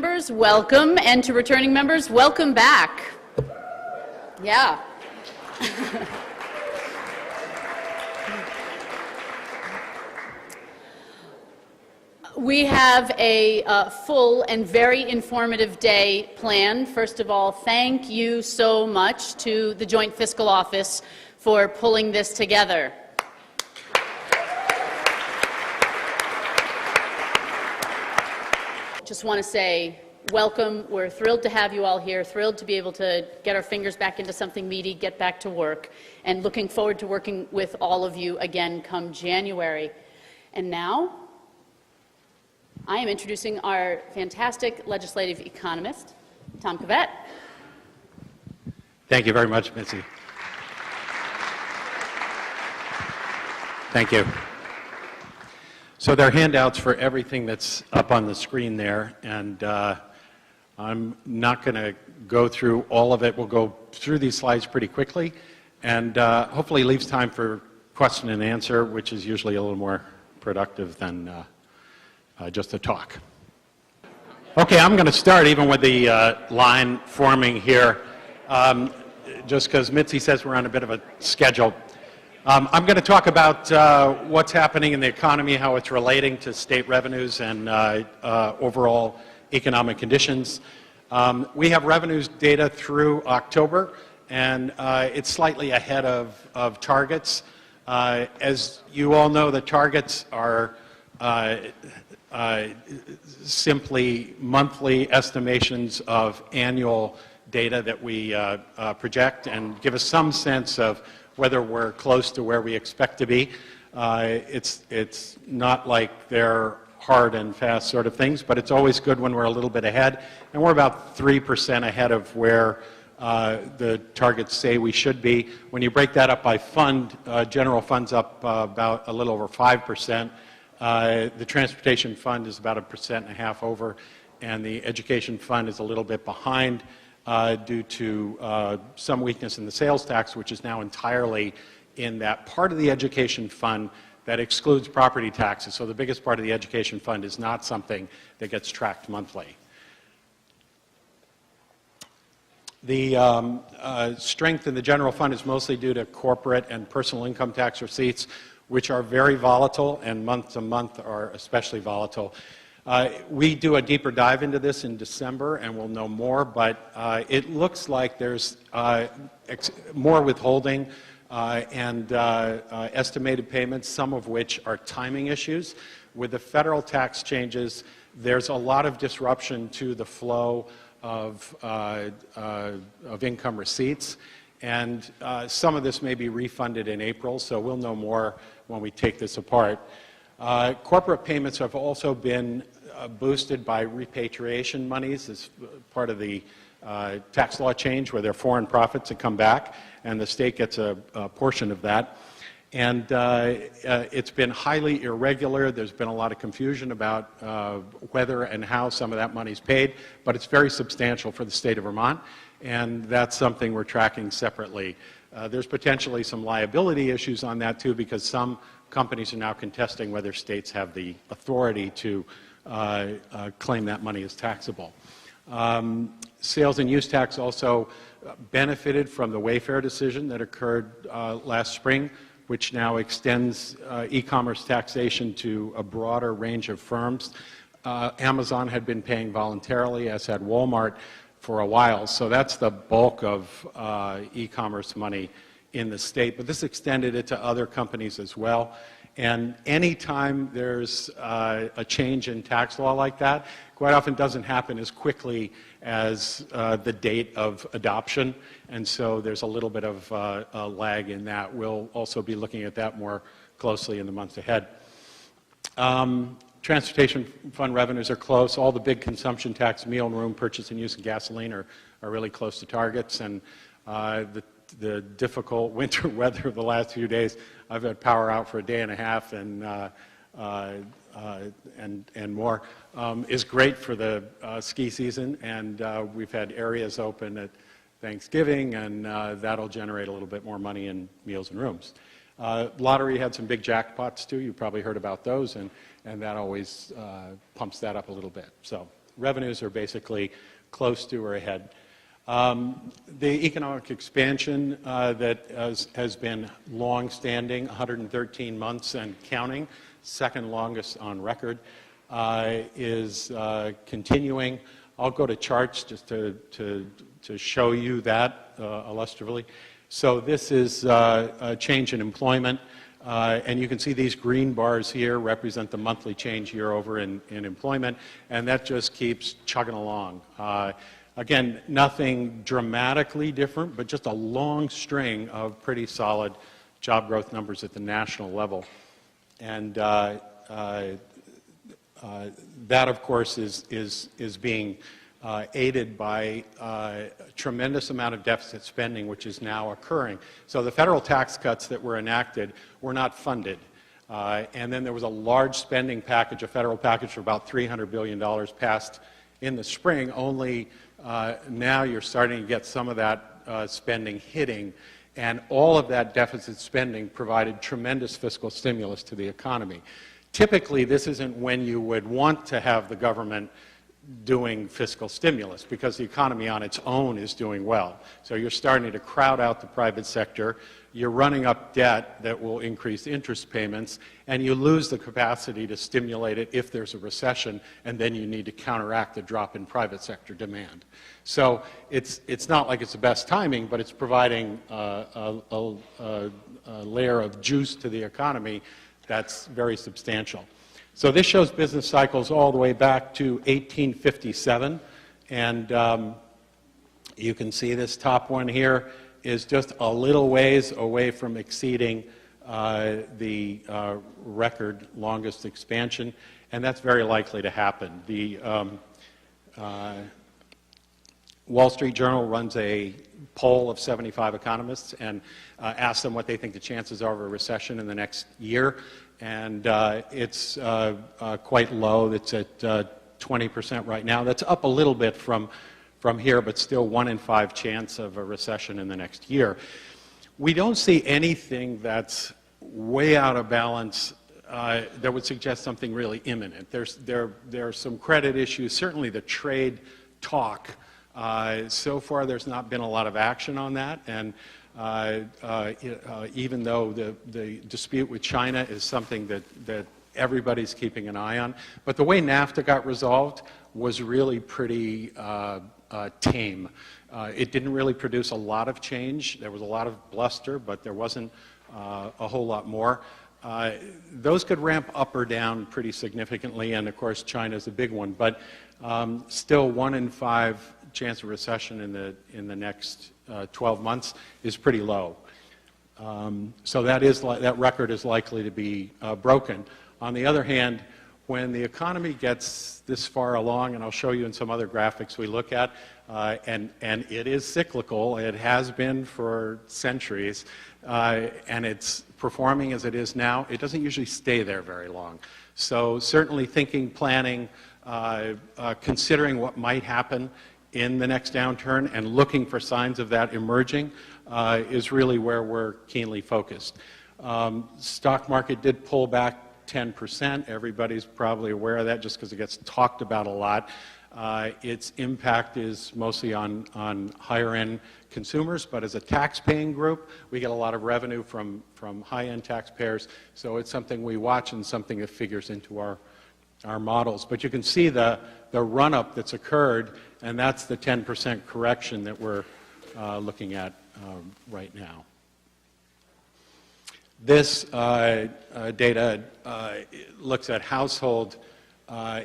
members, welcome, and to returning members, welcome back. Yeah. We have a full and very informative day planned. First of all, thank you so much to the Joint Fiscal Office for pulling this together. Just want to say welcome. We're thrilled to have you all here, thrilled to be able to get our fingers back into something meaty, get back to work, and looking forward to working with all of you again come January. And now, I am introducing our fantastic legislative economist, Tom Kavet. Thank you very much, Mitzi. Thank you. So there are handouts for everything that's up on the screen there, and I'm not going to go through all of it. We'll go through these slides pretty quickly, and hopefully leaves time for question and answer, which is usually a little more productive than just a talk. Okay, I'm going to start even with the line forming here, just because Mitzi says we're on a bit of a schedule. I'm going to talk about what's happening in the economy, how it's relating to state revenues and overall economic conditions. We have revenues data through October, and it's slightly ahead of targets. As you all know, the targets are simply monthly estimations of annual data that we project and give us some sense of whether we're close to where we expect to be. It's not like they're hard and fast sort of things, but it's always good when we're a little bit ahead. And we're about 3% ahead of where the targets say we should be. When you break that up by fund, general fund's up about a little over 5%. The transportation fund is about 1.5% over, and the education fund is a little bit behind due to some weakness in the sales tax, which is now entirely in that part of the education fund that excludes property taxes. So the biggest part of the education fund is not something that gets tracked monthly. The strength in the general fund is mostly due to corporate and personal income tax receipts, which are very volatile, and month to month are especially volatile. We do a deeper dive into this in December, and we'll know more, but it looks like there's more withholding and estimated payments, some of which are timing issues. With the federal tax changes, there's a lot of disruption to the flow of income receipts, and some of this may be refunded in April, so we'll know more when we take this apart. Corporate payments have also been boosted by repatriation monies as part of the tax law change, where there are foreign profits that come back, and the state gets a portion of that. And it's been highly irregular. There's been a lot of confusion about whether and how some of that money is paid, but it's very substantial for the state of Vermont, and that's something we're tracking separately. There's potentially some liability issues on that too, because some companies are now contesting whether states have the authority to claim that money as taxable. Sales and use tax also benefited from the Wayfair decision that occurred last spring, which now extends e-commerce taxation to a broader range of firms. Amazon had been paying voluntarily, as had Walmart, for a while, so that's the bulk of e-commerce money in the state, but this extended it to other companies as well. And anytime there's a change in tax law like that, quite often doesn't happen as quickly as the date of adoption, and so there's a little bit of a lag in that. We'll also be looking at that more closely in the months ahead. Transportation fund revenues are close. All the big consumption tax, meal and room, purchase and use, and gasoline are really close to targets, and the difficult winter weather of the last few days, I've had power out for a day and a half and more, is great for the ski season, and we've had areas open at Thanksgiving, and that'll generate a little bit more money in meals and rooms. Lottery had some big jackpots too. You probably heard about those, and that always pumps that up a little bit. So revenues are basically close to or ahead. The economic expansion that has been long-standing, 113 months and counting, second longest on record, is continuing. I'll go to charts just to show you that illustratively. So this is a change in employment, and you can see these green bars here represent the monthly change year over in employment, and that just keeps chugging along. Again, nothing dramatically different, but just a long string of pretty solid job growth numbers at the national level. And that, of course, is being aided by a tremendous amount of deficit spending, which is now occurring. So the federal tax cuts that were enacted were not funded. And then there was a large spending package, a federal package for about $300 billion passed in the spring. Only now you're starting to get some of that spending hitting. And all of that deficit spending provided tremendous fiscal stimulus to the economy. Typically, this isn't when you would want to have the government doing fiscal stimulus, because the economy on its own is doing well. So you're starting to crowd out the private sector, you're running up debt that will increase interest payments, and you lose the capacity to stimulate it if there's a recession, and then you need to counteract the drop in private sector demand. So it's not like it's the best timing, but it's providing a layer of juice to the economy that's very substantial. So this shows business cycles all the way back to 1857, and you can see this top one here is just a little ways away from exceeding the record longest expansion, and that's very likely to happen. The Wall Street Journal runs a poll of 75 economists and asks them what they think the chances are of a recession in the next year. And it's quite low. It's at 20% right now. That's up a little bit from here, but still 1 in 5 chance of a recession in the next year. We don't see anything that's way out of balance that would suggest something really imminent. There are some credit issues, certainly the trade talk. So far, there's not been a lot of action on that, and even though the dispute with China is something that everybody's keeping an eye on. But the way NAFTA got resolved was really pretty tame. It didn't really produce a lot of change. There was a lot of bluster, but there wasn't a whole lot more. Those could ramp up or down pretty significantly, and of course China's a big one, but still 1 in 5 chance of recession in the next 12 months is pretty low. So that record is likely to be broken. On the other hand, when the economy gets this far along, and I'll show you in some other graphics we look at, and it is cyclical, it has been for centuries, and it's performing as it is now, it doesn't usually stay there very long. So certainly thinking, planning, considering what might happen in the next downturn and looking for signs of that emerging is really where we're keenly focused. Stock market did pull back 10%. Everybody's probably aware of that just because it gets talked about a lot. Its impact is mostly on higher-end consumers, but as a tax-paying group, we get a lot of revenue from high-end taxpayers, so it's something we watch and something that figures into our models. But you can see the run-up that's occurred, and that's the 10% correction that we're looking at right now. This data looks at household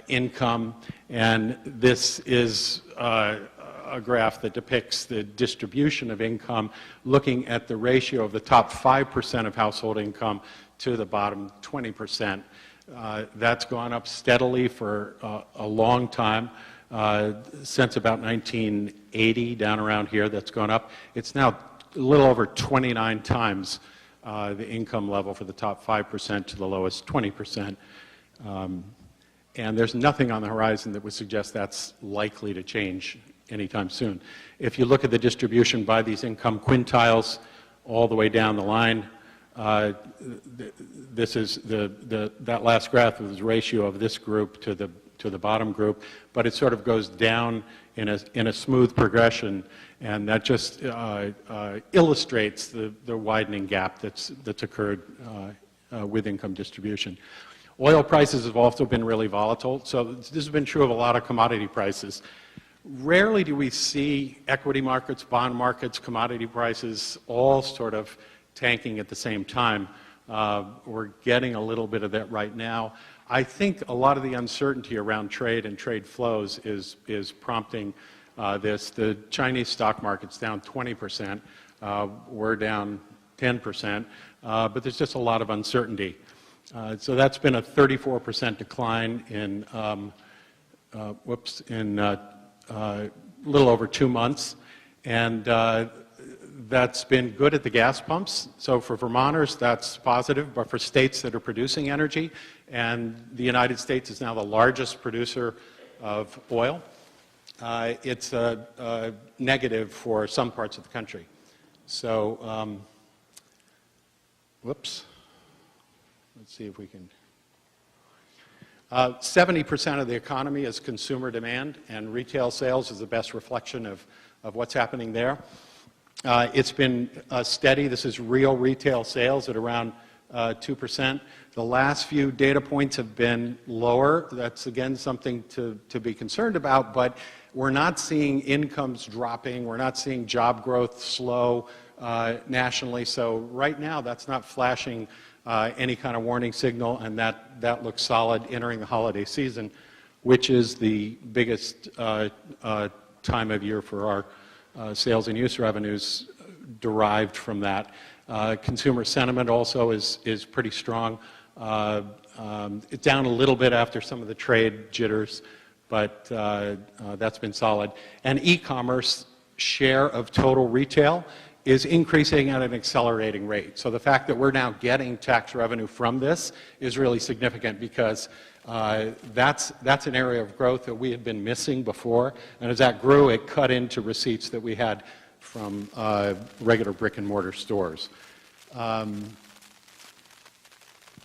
income, and this is a graph that depicts the distribution of income, looking at the ratio of the top 5% of household income to the bottom 20%. That's gone up steadily for a long time, since about 1980, down around here, that's gone up. It's now a little over 29 times the income level for the top 5% to the lowest 20%. And there's nothing on the horizon that would suggest that's likely to change anytime soon. If you look at the distribution by these income quintiles all the way down the line, this is that last graph is the ratio of this group to the bottom group, but it sort of goes down in a smooth progression, and that just illustrates the widening gap that's occurred with income distribution. Oil prices have also been really volatile, so this has been true of a lot of commodity prices. Rarely do we see equity markets, bond markets, commodity prices all sort of tanking at the same time. We're getting a little bit of that right now. I think a lot of the uncertainty around trade and trade flows is prompting this. The Chinese stock market's down 20%. We're down 10%, but there's just a lot of uncertainty. So that's been a 34% decline in, a little over 2 months, and that's been good at the gas pumps. So for Vermonters, that's positive, but for states that are producing energy, and the United States is now the largest producer of oil, it's a negative for some parts of the country. So, whoops. Let's see if we can. 70% of the economy is consumer demand, and retail sales is the best reflection of what's happening there. It's been steady. This is real retail sales at around 2%. The last few data points have been lower. That's, again, something to be concerned about, but we're not seeing incomes dropping. We're not seeing job growth slow nationally. So right now, that's not flashing any kind of warning signal, and that looks solid entering the holiday season, which is the biggest time of year for our sales and use revenues derived from that. Consumer sentiment also is pretty strong. It's down a little bit after some of the trade jitters, but that's been solid. And e-commerce share of total retail is increasing at an accelerating rate. So the fact that we're now getting tax revenue from this is really significant, because that's an area of growth that we had been missing before. And as that grew, it cut into receipts that we had from regular brick and mortar stores.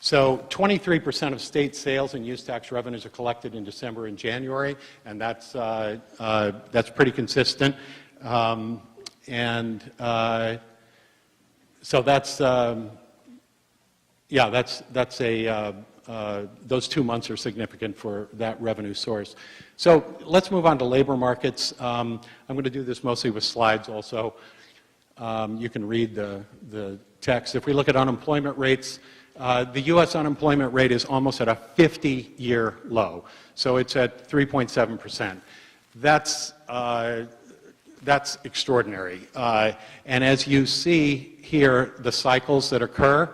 So 23% of state sales and use tax revenues are collected in December and January, and that's pretty consistent. So that's those 2 months are significant for that revenue source. So let's move on to labor markets. I'm going to do this mostly with slides also. You can read the text. If we look at unemployment rates, the U.S. unemployment rate is almost at a 50-year low. So it's at 3.7%. That's extraordinary. And as you see here, the cycles that occur,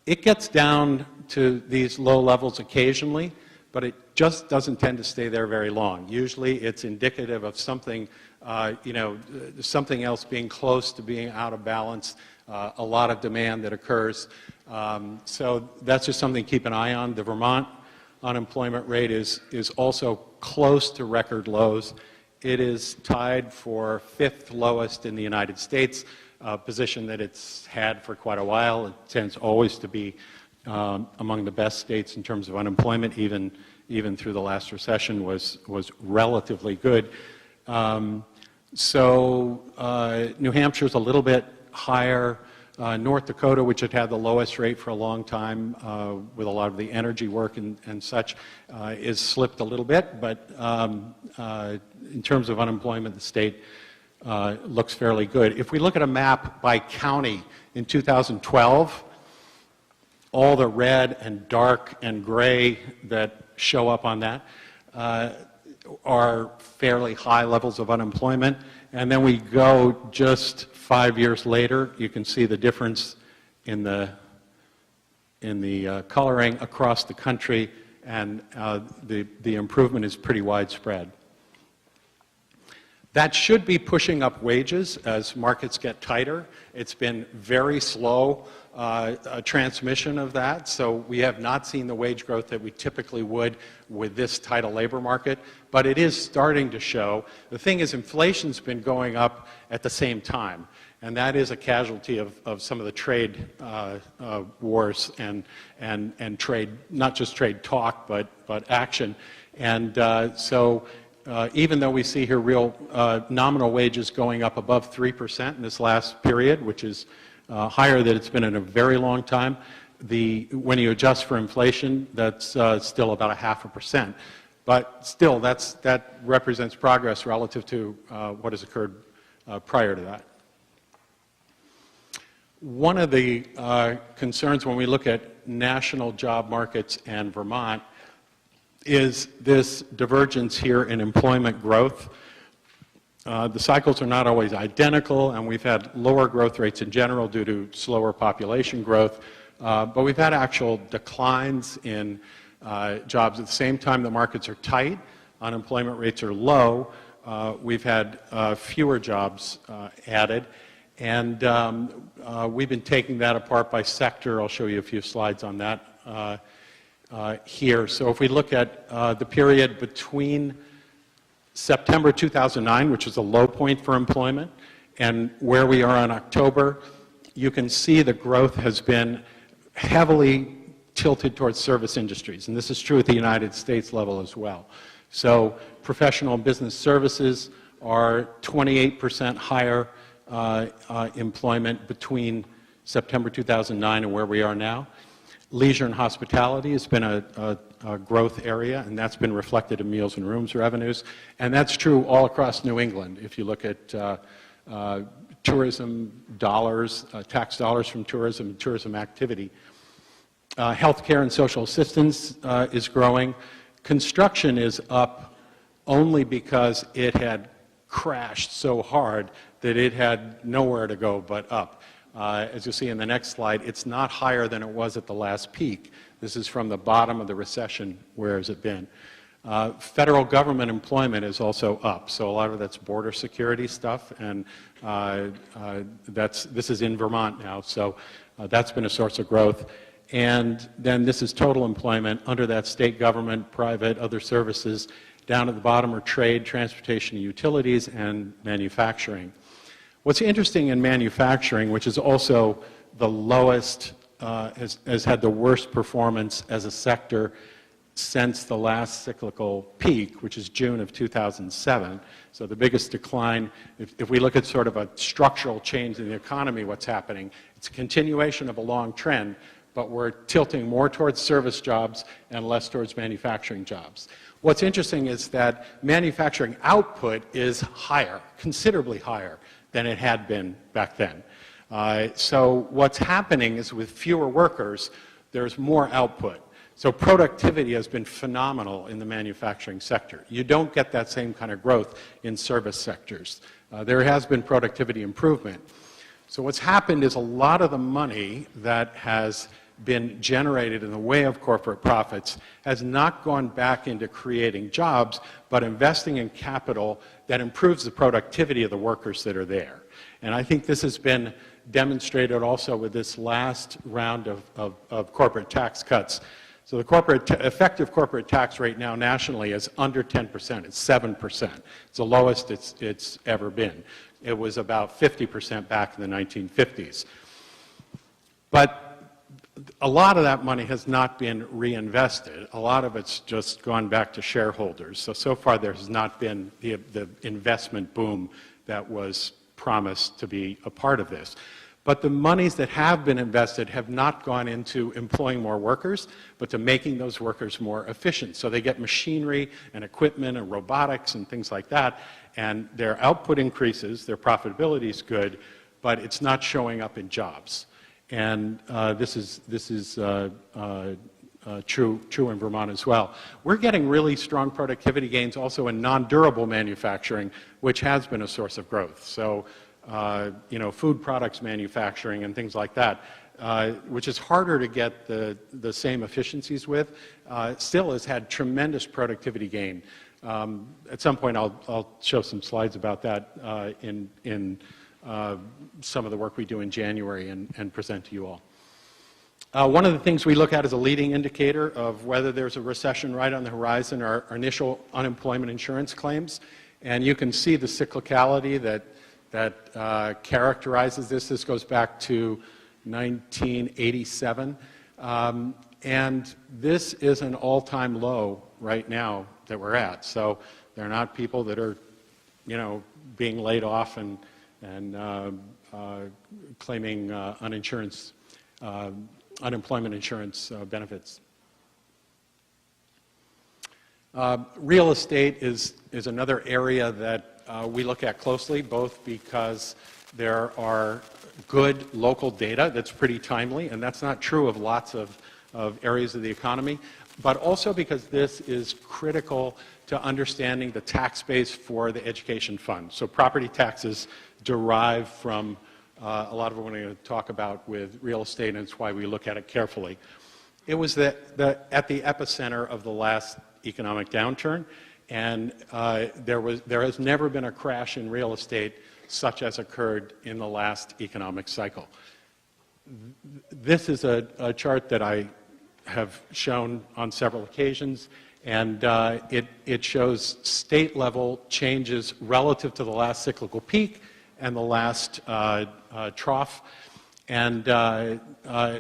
it gets down to these low levels occasionally, but it just doesn't tend to stay there very long. Usually it's indicative of something, something else being close to being out of balance, a lot of demand that occurs. So that's just something to keep an eye on. The Vermont unemployment rate is also close to record lows. It is tied for 5th lowest in the United States, a position that it's had for quite a while. It tends always to be among the best states in terms of unemployment, even through the last recession was relatively good. New Hampshire's a little bit higher. North Dakota, which had the lowest rate for a long time with a lot of the energy work and such, is slipped a little bit, but in terms of unemployment, the state looks fairly good. If we look at a map by county in 2012, all the red and dark and gray that show up on that are fairly high levels of unemployment. And then we go just 5 years later, you can see the difference in the coloring across the country, and the improvement is pretty widespread. That should be pushing up wages as markets get tighter. It's been very slow transmission of that, so we have not seen the wage growth that we typically would with this tight a labor market, but it is starting to show. The thing is, inflation's been going up at the same time, and that is a casualty of some of the trade wars and trade, not just trade talk, but action. And even though we see here real nominal wages going up above 3% in this last period, which is higher than it's been in a very long time, when you adjust for inflation, that's still about 0.5%. But still, that represents progress relative to what has occurred prior to that. One of the concerns when we look at national job markets and Vermont is this divergence here in employment growth. The cycles are not always identical, and we've had lower growth rates in general due to slower population growth, but we've had actual declines in jobs. At the same time, the markets are tight, unemployment rates are low, we've had fewer jobs added, and we've been taking that apart by sector. I'll show you a few slides on that here. So if we look at the period between September 2009, which is a low point for employment, and where we are in October, you can see the growth has been heavily tilted towards service industries, and this is true at the United States level as well. So professional and business services are 28% higher employment between September 2009 and where we are now. Leisure and hospitality has been a growth area, and that's been reflected in meals and rooms revenues. And that's true all across New England. If you look at tourism dollars, tax dollars from tourism and tourism activity. Healthcare and social assistance is growing. Construction is up only because it had crashed so hard that it had nowhere to go but up. As you'll see in the next slide, it's not higher than it was at the last peak. This is from the bottom of the recession. Where has it been? Federal government employment is also up. So a lot of that's border security stuff, and this is in Vermont now. So that's been a source of growth. And then this is total employment. Under that, state government, private, other services. Down at the bottom are trade, transportation, and utilities, and manufacturing. What's interesting in manufacturing, which is also the lowest, has had the worst performance as a sector since the last cyclical peak, which is June of 2007. So the biggest decline, if we look at sort of a structural change in the economy, what's happening, it's a continuation of a long trend, but we're tilting more towards service jobs and less towards manufacturing jobs. What's interesting is that manufacturing output is higher, considerably higher than it had been back then. So what's happening is with fewer workers, there's more output. So productivity has been phenomenal in the manufacturing sector. You don't get that same kind of growth in service sectors. There has been productivity improvement. So what's happened is a lot of the money that has been generated in the way of corporate profits has not gone back into creating jobs, but investing in capital that improves the productivity of the workers that are there. And I think this has been demonstrated also with this last round of corporate tax cuts. So the effective corporate tax rate now nationally is under 10%. It's 7%. It's the lowest it's ever been. It was about 50% back in the 1950s. But a lot of that money has not been reinvested. A lot of it's just gone back to shareholders. So far there has not been the investment boom that was promised to be a part of this. But the monies that have been invested have not gone into employing more workers, but to making those workers more efficient. So they get machinery and equipment and robotics and things like that, and their output increases, their profitability is good, but it's not showing up in jobs. And this is true in Vermont as well. We're getting really strong productivity gains also in non-durable manufacturing, which has been a source of growth. So, food products manufacturing and things like that, which is harder to get the same efficiencies with, still has had tremendous productivity gain. At some point, I'll show some slides about that in some of the work we do in January and present to you all. One of the things we look at as a leading indicator of whether there's a recession right on the horizon are initial unemployment insurance claims. And you can see the cyclicality that characterizes this. This goes back to 1987. And this is an all-time low right now that we're at. So they're not people that are, you know, being laid off and claiming unemployment insurance benefits. Real estate is another area that we look at closely, both because there are good local data that's pretty timely, and that's not true of lots of areas of the economy, but also because this is critical to understanding the tax base for the education fund. So property taxes derive from a lot of what we're going to talk about with real estate, and it's why we look at it carefully. It was at the epicenter of the last economic downturn, and there has never been a crash in real estate such as occurred in the last economic cycle. This is a chart that I have shown on several occasions, and it shows state-level changes relative to the last cyclical peak and the last trough. And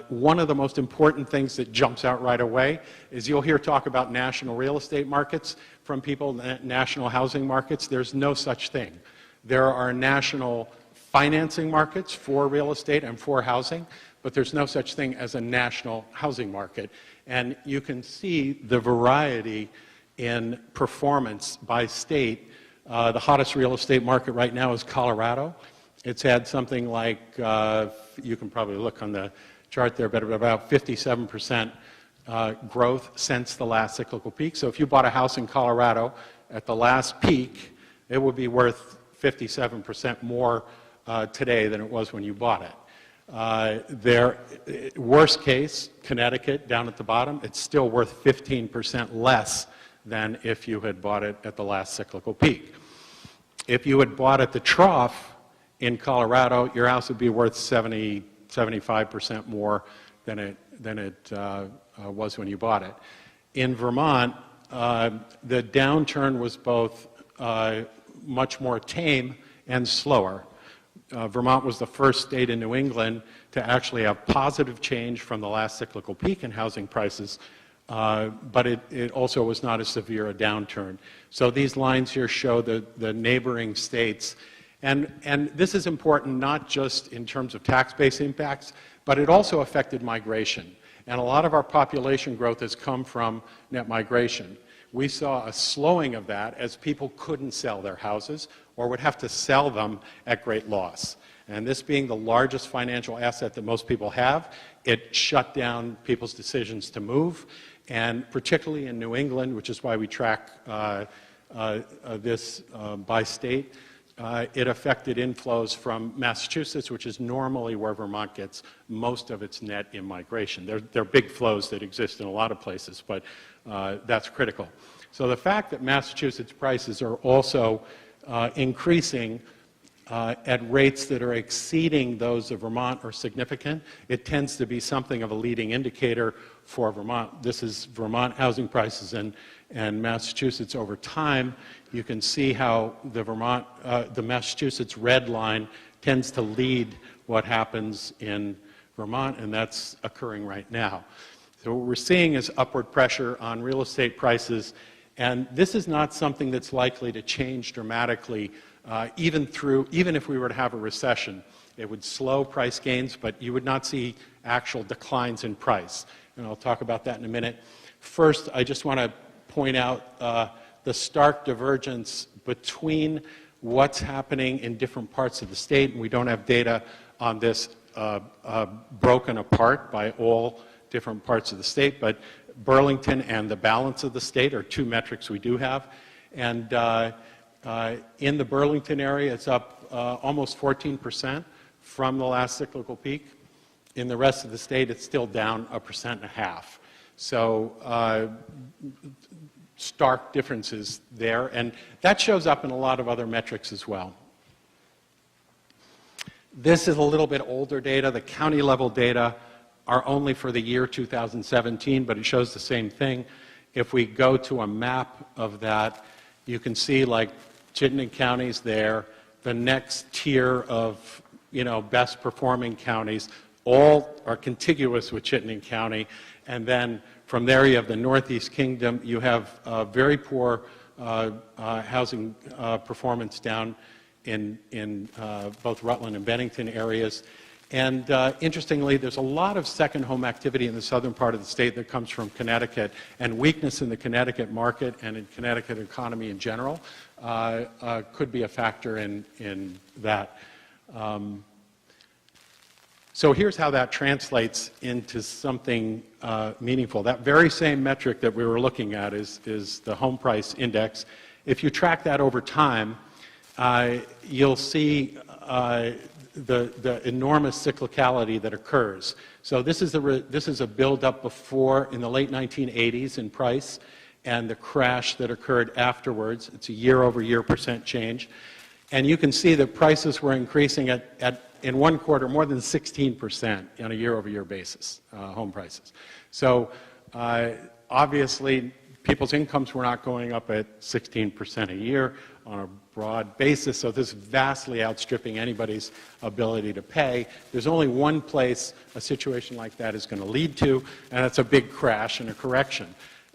one of the most important things that jumps out right away is you'll hear talk about national real estate markets from people, national housing markets. There's no such thing. There are national financing markets for real estate and for housing, but there's no such thing as a national housing market. And you can see the variety in performance by state. The hottest real estate market right now is Colorado. It's had something like, you can probably look on the chart there, but about 57% growth since the last cyclical peak. So if you bought a house in Colorado at the last peak, it would be worth 57% more today than it was when you bought it. Worst case, Connecticut down at the bottom, it's still worth 15% less than if you had bought it at the last cyclical peak. If you had bought at the trough in Colorado, your house would be worth 75% more than it was when you bought it. In Vermont, the downturn was both much more tame and slower. Vermont was the first state in New England to actually have positive change from the last cyclical peak in housing prices, but it also was not as severe a downturn. So these lines here show the neighboring states. And this is important not just in terms of tax-based impacts, but it also affected migration. And a lot of our population growth has come from net migration. We saw a slowing of that as people couldn't sell their houses or would have to sell them at great loss. And this being the largest financial asset that most people have, it shut down people's decisions to move. And particularly in New England, which is why we track this by state, it affected inflows from Massachusetts, which is normally where Vermont gets most of its net immigration. There are big flows that exist in a lot of places, but that's critical. So the fact that Massachusetts prices are also increasing at rates that are exceeding those of Vermont are significant. It tends to be something of a leading indicator for Vermont. This is Vermont housing prices and Massachusetts over time. You can see how the Massachusetts red line tends to lead what happens in Vermont, and that's occurring right now. So what we're seeing is upward pressure on real estate prices, and this is not something that's likely to change dramatically even if we were to have a recession. It would slow price gains, but you would not see actual declines in price. And I'll talk about that in a minute. First, I just want to point out the stark divergence between what's happening in different parts of the state, and we don't have data on this broken apart by all different parts of the state, but Burlington and the balance of the state are two metrics we do have. And in the Burlington area, it's up almost 14% from the last cyclical peak. In the rest of the state, it's still down 1.5%. So stark differences there, and that shows up in a lot of other metrics as well. This is a little bit older data. The county level data are only for the year 2017, but it shows the same thing. If we go to a map of that, you can see like Chittenden County's there, the next tier of best performing counties, all are contiguous with Chittenden County, and then From there, you have the Northeast Kingdom. You have very poor housing performance down in both Rutland and Bennington areas. And interestingly, there's a lot of second home activity in the southern part of the state that comes from Connecticut, and weakness in the Connecticut market and in Connecticut economy in general could be a factor in that. So here's how that translates into something meaningful. That very same metric that we were looking at is the home price index. If you track that over time, you'll see the enormous cyclicality that occurs. So this is a build-up before, in the late 1980s in price, and the crash that occurred afterwards. It's a year-over-year percent change. And you can see that prices were increasing in one quarter more than 16% on a year-over-year basis, home prices. So obviously, people's incomes were not going up at 16% a year on a broad basis, so this is vastly outstripping anybody's ability to pay. There's only one place a situation like that is going to lead to, and that's a big crash and a correction.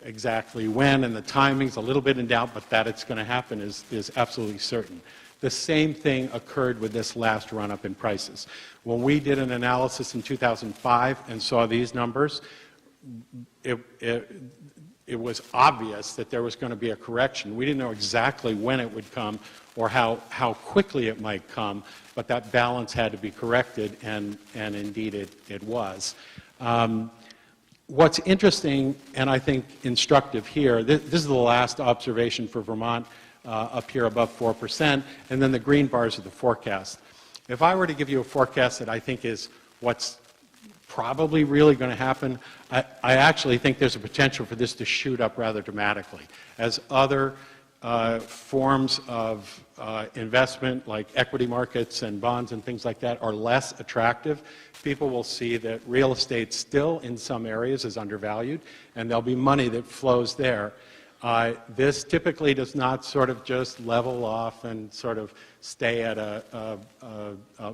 Exactly when and the timing's a little bit in doubt, but that it's going to happen is absolutely certain. The same thing occurred with this last run-up in prices. When we did an analysis in 2005 and saw these numbers, it was obvious that there was going to be a correction. We didn't know exactly when it would come or how quickly it might come, but that balance had to be corrected, and indeed it was. What's interesting, and I think instructive here, this is the last observation for Vermont, up here above 4%, and then the green bars are the forecast. If I were to give you a forecast that I think is what's probably really going to happen, I actually think there's a potential for this to shoot up rather dramatically. As other forms of investment, like equity markets and bonds and things like that, are less attractive, people will see that real estate still in some areas is undervalued, and there'll be money that flows there. This typically does not sort of just level off and sort of stay at a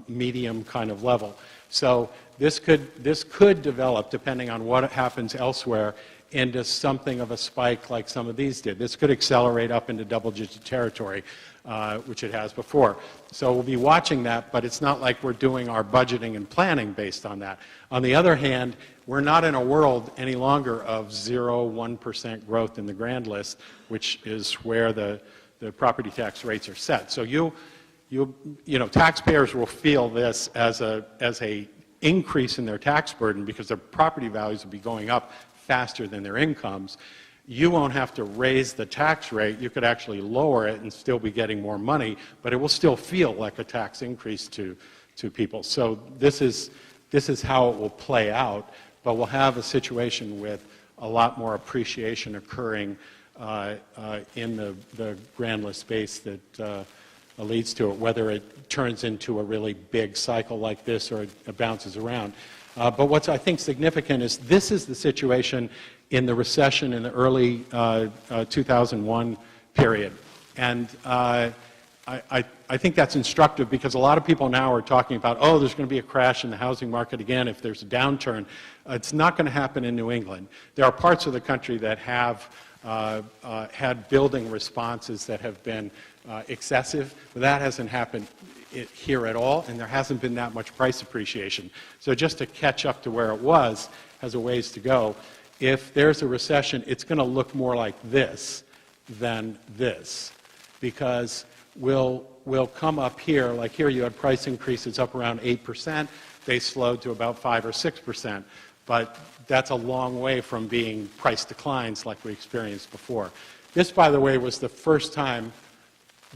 medium kind of level. So this could develop, depending on what happens elsewhere, into something of a spike like some of these did. This could accelerate up into double-digit territory, which it has before. So we'll be watching that, but it's not like we're doing our budgeting and planning based on that. On the other hand, we're not in a world any longer of 0-1% growth in the grand list, which is where the property tax rates are set. So you know, taxpayers will feel this as a increase in their tax burden because their property values will be going up faster than their incomes. You won't have to raise the tax rate. You could actually lower it and still be getting more money, but it will still feel like a tax increase to people. So this is how it will play out, but we'll have a situation with a lot more appreciation occurring in the grand list space that leads to it, whether it turns into a really big cycle like this or it bounces around. But what's, I think, significant is this is the situation in the recession in the early 2001 period. And I think that's instructive because a lot of people now are talking about, oh, there's going to be a crash in the housing market again if there's a downturn. It's not going to happen in New England. There are parts of the country that have had building responses that have been excessive, but that hasn't happened here at all, and there hasn't been that much price appreciation. So just to catch up to where it was has a ways to go. If there's a recession, it's going to look more like this than this, because we'll come up here, like here you had price increases up around 8%, they slowed to about 5 or 6%, but that's a long way from being price declines like we experienced before. This, by the way, was the first time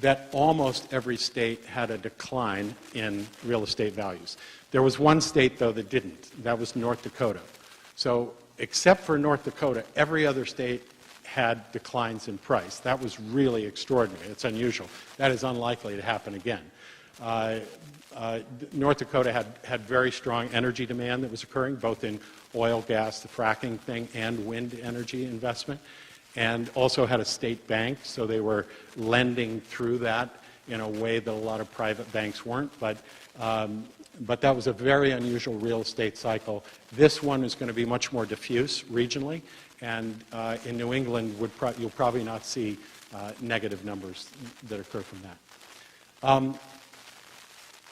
that almost every state had a decline in real estate values. There was one state, though, that didn't. That was North Dakota. So except for North Dakota, every other state had declines in price. That was really extraordinary. It's unusual. That is unlikely to happen again. North Dakota had very strong energy demand that was occurring, both in oil, gas, the fracking thing, and wind energy investment, and also had a state bank, so they were lending through that in a way that a lot of private banks weren't. But but that was a very unusual real estate cycle. This one is going to be much more diffuse regionally, and in New England, you'll probably not see negative numbers that occur from that.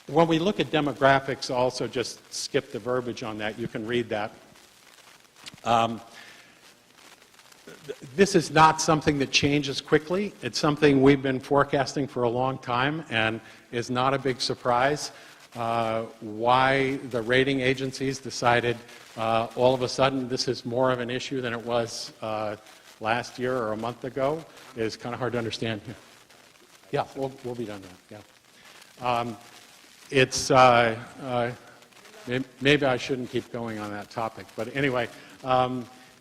When we look at demographics, I'll also just skip the verbiage on that. You can read that. This is not something that changes quickly. It's something we've been forecasting for a long time and is not a big surprise. Why the rating agencies decided all of a sudden this is more of an issue than it was last year or a month ago is kind of hard to understand. Yeah, we'll be done now. Yeah. Maybe I shouldn't keep going on that topic, but anyway,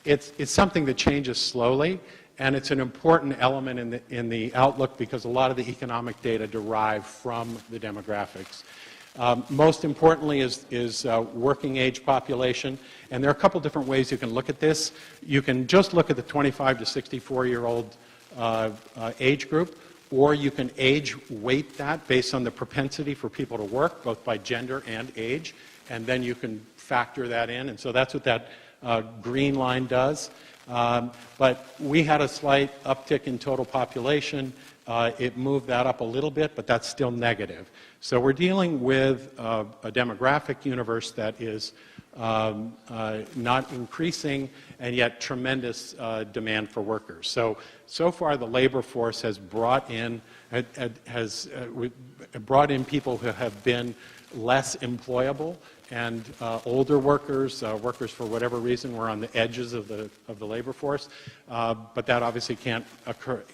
it's something that changes slowly, and it's an important element in the outlook because a lot of the economic data derive from the demographics. Most importantly is working age population, and there are a couple different ways you can look at this. You can just look at the 25 to 64-year-old age group, or you can age weight that based on the propensity for people to work, both by gender and age, and then you can factor that in, and so that's what that green line does. But we had a slight uptick in total population. It moved that up a little bit, but that's still negative. So we're dealing with a demographic universe that is not increasing, and yet tremendous demand for workers. So far the labor force has brought in people who have been less employable, and older workers, workers for whatever reason were on the edges of the labor force, but that obviously can't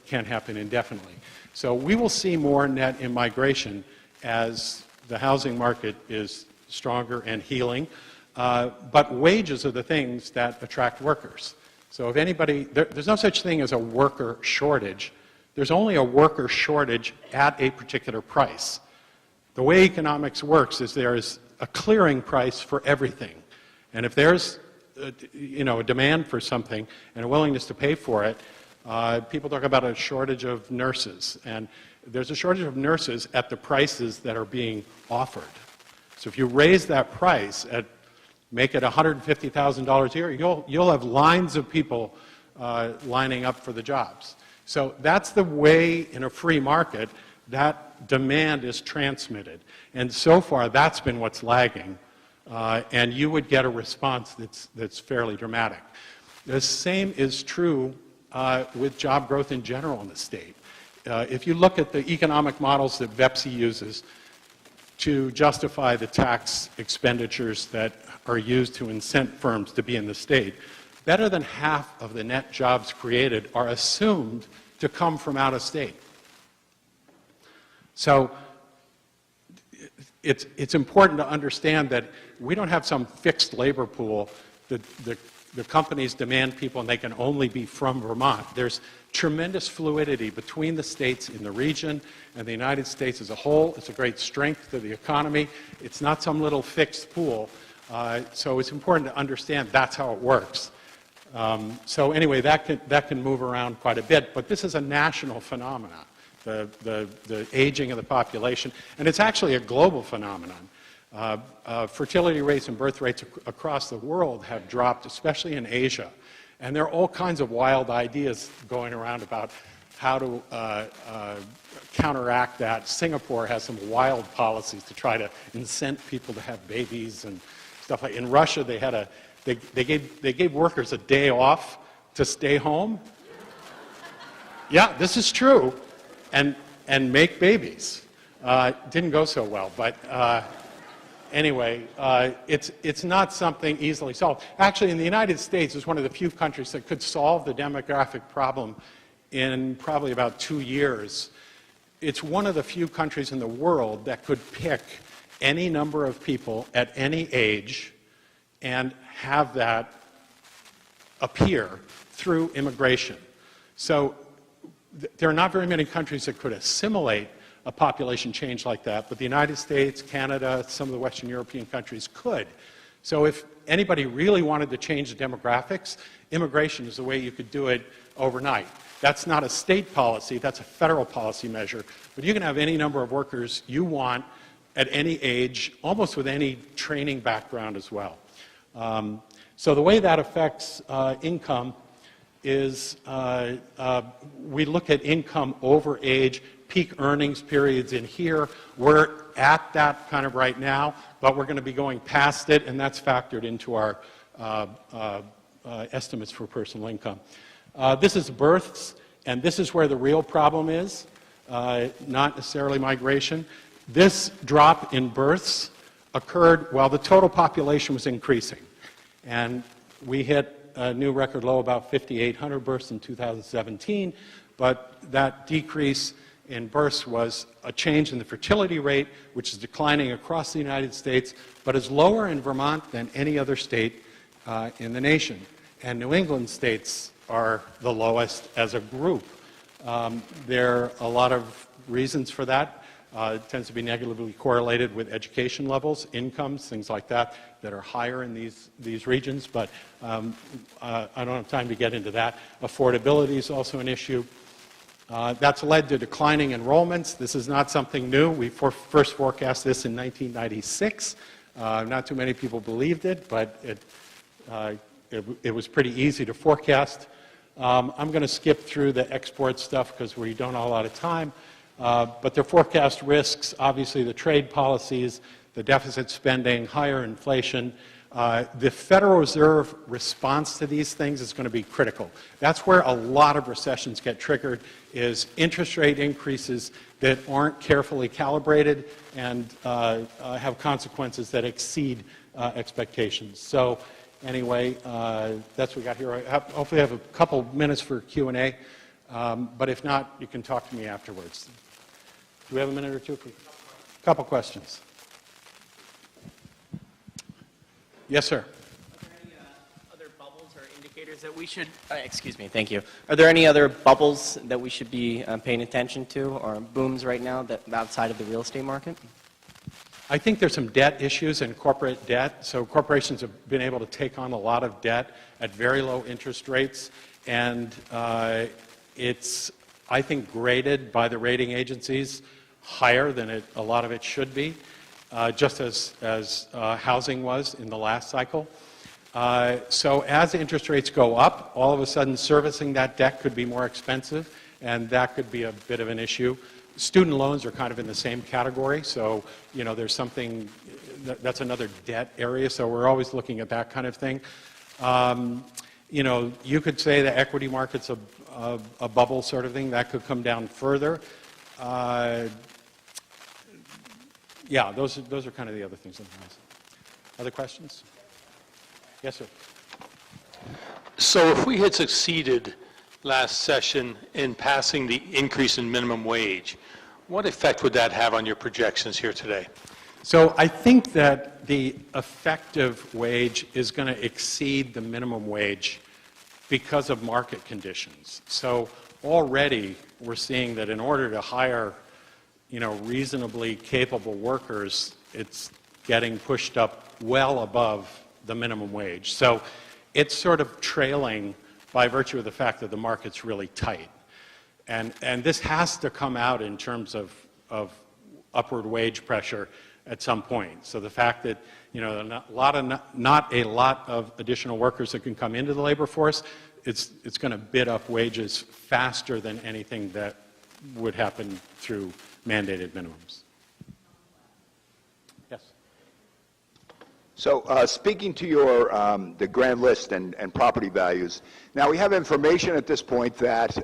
happen indefinitely. So we will see more net immigration as the housing market is stronger and healing, but wages are the things that attract workers. So if anybody, there's no such thing as a worker shortage. There's only a worker shortage at a particular price. The way economics works is there is a clearing price for everything. And if there's a demand for something and a willingness to pay for it, people talk about a shortage of nurses. And there's a shortage of nurses at the prices that are being offered. So if you raise that price, make it $150,000 a year, you'll have lines of people lining up for the jobs. So that's the way in a free market that demand is transmitted. And so far, that's been what's lagging. And you would get a response that's fairly dramatic. The same is true with job growth in general in the state. If you look at the economic models that VEPSI uses to justify the tax expenditures that are used to incent firms to be in the state, better than half of the net jobs created are assumed to come from out of state. So it's important to understand that we don't have some fixed labor pool. The companies demand people and they can only be from Vermont. There's tremendous fluidity between the states in the region and the United States as a whole. It's a great strength to the economy. It's not some little fixed pool. So it's important to understand that's how it works. So anyway, that can move around quite a bit, but this is a national phenomenon. The aging of the population, and it's actually a global phenomenon. Fertility rates and birth rates across the world have dropped, especially in Asia, and there are all kinds of wild ideas going around about how to counteract that. Singapore has some wild policies to try to incent people to have babies and stuff like. In Russia, they gave workers a day off to stay home. Yeah, this is true. And make babies. Didn't go so well, but anyway, it's not something easily solved. Actually, in the United States, it's one of the few countries that could solve the demographic problem in probably about 2 years. It's one of the few countries in the world that could pick any number of people at any age and have that appear through immigration. So there are not very many countries that could assimilate a population change like that, but the United States, Canada, some of the Western European countries could. So if anybody really wanted to change the demographics, immigration is the way you could do it overnight. That's not a state policy, that's a federal policy measure, but you can have any number of workers you want at any age, almost with any training background as well. So the way that affects income is we look at income over age, peak earnings periods in here. We're at that kind of right now, but we're going to be going past it, and that's factored into our estimates for personal income. This is births, and this is where the real problem is, not necessarily migration. This drop in births occurred while the total population was increasing. And we hit a new record low, about 5,800 births in 2017, but that decrease in births was a change in the fertility rate, which is declining across the United States, but is lower in Vermont than any other state in the nation. And New England states are the lowest as a group. There are a lot of reasons for that. It tends to be negatively correlated with education levels, incomes, things like that, that are higher in these regions, but I don't have time to get into that. Affordability is also an issue. That's led to declining enrollments. This is not something new. We first forecast this in 1996. Not too many people believed it, but it was pretty easy to forecast. I'm going to skip through the export stuff because we don't have a lot of time. But their forecast risks, obviously the trade policies, the deficit spending, higher inflation. The Federal Reserve response to these things is going to be critical. That's where a lot of recessions get triggered, is interest rate increases that aren't carefully calibrated and have consequences that exceed expectations. So anyway, that's what we got here. Hopefully I have a couple minutes for Q&A, but if not, you can talk to me afterwards. Do we have a minute or two? A couple questions. Yes, sir. Are there any other bubbles or indicators that we should, excuse me, thank you. Are there any other bubbles that we should be paying attention to or booms right now that outside of the real estate market? I think there's some debt issues in corporate debt. So corporations have been able to take on a lot of debt at very low interest rates, and it's, I think, graded by the rating agencies higher than a lot of it should be, just as housing was in the last cycle. So as interest rates go up, all of a sudden servicing that debt could be more expensive, and that could be a bit of an issue. Student loans are kind of in the same category, so there's something, that's another debt area, so we're always looking at that kind of thing. You could say the equity market's a bubble sort of thing. That could come down further. Yeah, those are kind of the other things. Other questions? Yes, sir. So if we had succeeded last session in passing the increase in minimum wage, what effect would that have on your projections here today? So I think that the effective wage is going to exceed the minimum wage because of market conditions. So already we're seeing that in order to hire reasonably capable workers, it's getting pushed up well above the minimum wage. So it's sort of trailing by virtue of the fact that the market's really tight. And this has to come out in terms of upward wage pressure at some point. So the fact that not a lot of additional workers that can come into the labor force, it's going to bid up wages faster than anything that would happen through mandated minimums. Yes. So speaking to your the grand list and property values, now we have information at this point that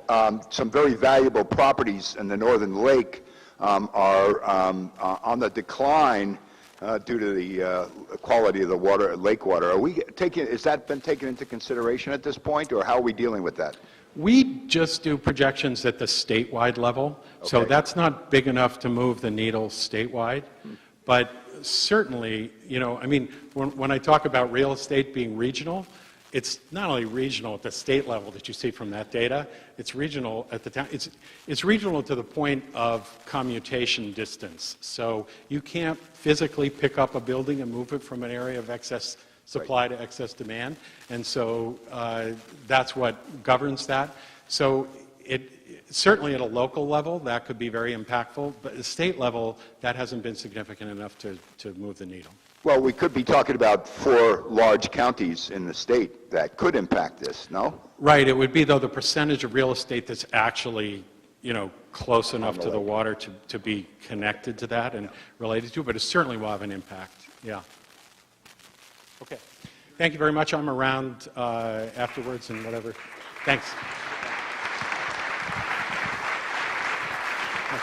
some very valuable properties in the Northern Lake are on the decline due to the quality of the water, lake water. Is that been taken into consideration at this point, or how are we dealing with that? We just do projections at the statewide level, so that's not big enough to move the needle statewide. But certainly, when I talk about real estate being regional, it's not only regional at the state level that you see from that data, it's regional at the town. It's regional to the point of commutation distance. So you can't physically pick up a building and move it from an area of excess supply to excess demand, and so that's what governs that. So certainly at a local level, that could be very impactful, but at the state level, that hasn't been significant enough to move the needle. Well, we could be talking about 4 large counties in the state that could impact this, no? Right, it would be, though, the percentage of real estate that's actually, close enough to the water to be connected to that and related to it, but it certainly will have an impact, yeah. Okay. Thank you very much. I'm around afterwards and whatever. Thanks.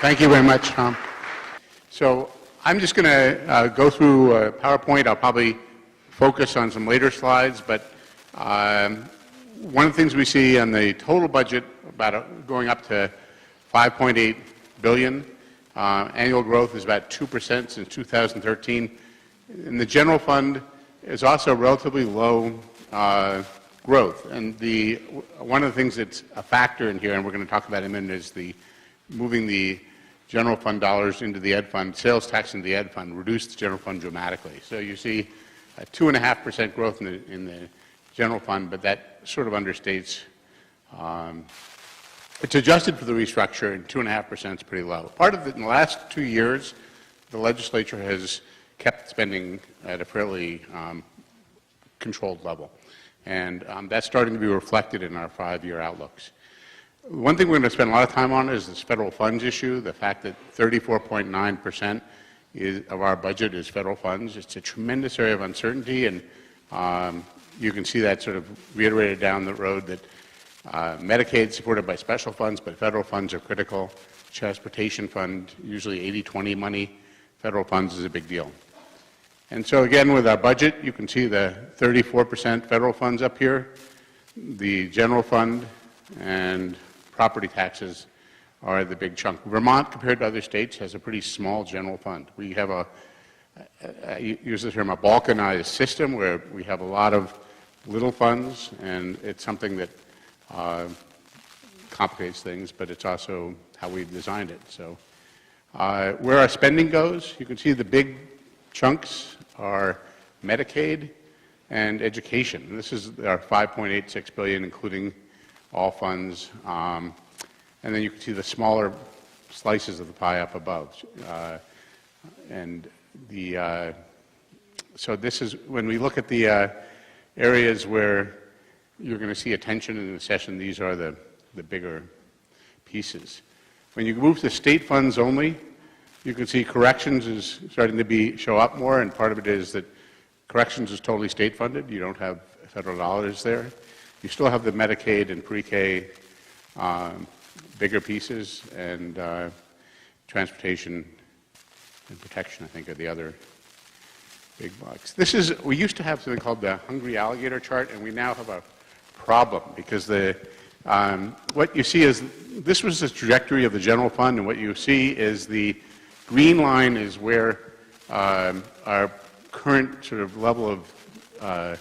Thank you very much, Tom. So I'm just going to go through PowerPoint. I'll probably focus on some later slides, but one of the things we see on the total budget about going up to $5.8 billion. Annual growth is about 2% since 2013. And the general fund is also relatively low growth. And one of the things that's a factor in here, and we're going to talk about in a minute, is moving the general fund dollars into the ed fund, sales tax into the ed fund, reduced the general fund dramatically. So you see a 2.5% growth in the general fund, but that sort of understates. It's adjusted for the restructure, and 2.5% is pretty low. Part of it, in the last 2 years, the legislature has kept spending at a fairly controlled level, and that's starting to be reflected in our 5-year outlooks. One thing we're going to spend a lot of time on is this federal funds issue, the fact that 34.9% of our budget is federal funds. It's a tremendous area of uncertainty, and you can see that sort of reiterated down the road that Medicaid is supported by special funds, but federal funds are critical. Transportation fund, usually 80-20 money. Federal funds is a big deal. And so again, with our budget, you can see the 34% federal funds up here. The general fund and property taxes are the big chunk. Vermont, compared to other states, has a pretty small general fund. We have I use the term a balkanized system where we have a lot of little funds, and it's something that complicates things, but it's also how we've designed it. So where our spending goes, you can see the big chunks are Medicaid and education. And this is our $5.86 billion, including all funds. And then you can see the smaller slices of the pie up above. So this is, when we look at the areas where you're going to see attention in the session, these are the bigger pieces. When you move to state funds only, you can see corrections is starting to show up more, and part of it is that corrections is totally state funded. You don't have federal dollars there. You still have the Medicaid and pre-K bigger pieces, and transportation and protection, I think, are the other big bucks. We used to have something called the hungry alligator chart, and we now have a problem because what you see is, this was the trajectory of the general fund, and what you see is the green line is where our current sort of level of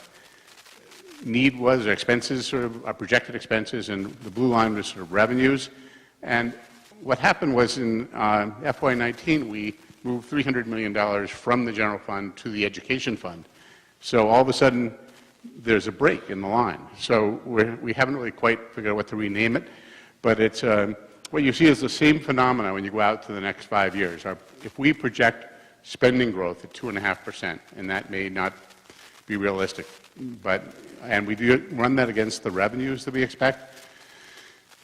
need was, or expenses, sort of our projected expenses, and the blue line was sort of revenues. And what happened was in FY19, we moved $300 million from the general fund to the education fund. So all of a sudden, there's a break in the line. So we haven't really quite figured out what to rename it, but it's what you see is the same phenomena when you go out to the next 5 years. If we project spending growth at 2.5%, and that may not be realistic, and we do run that against the revenues that we expect,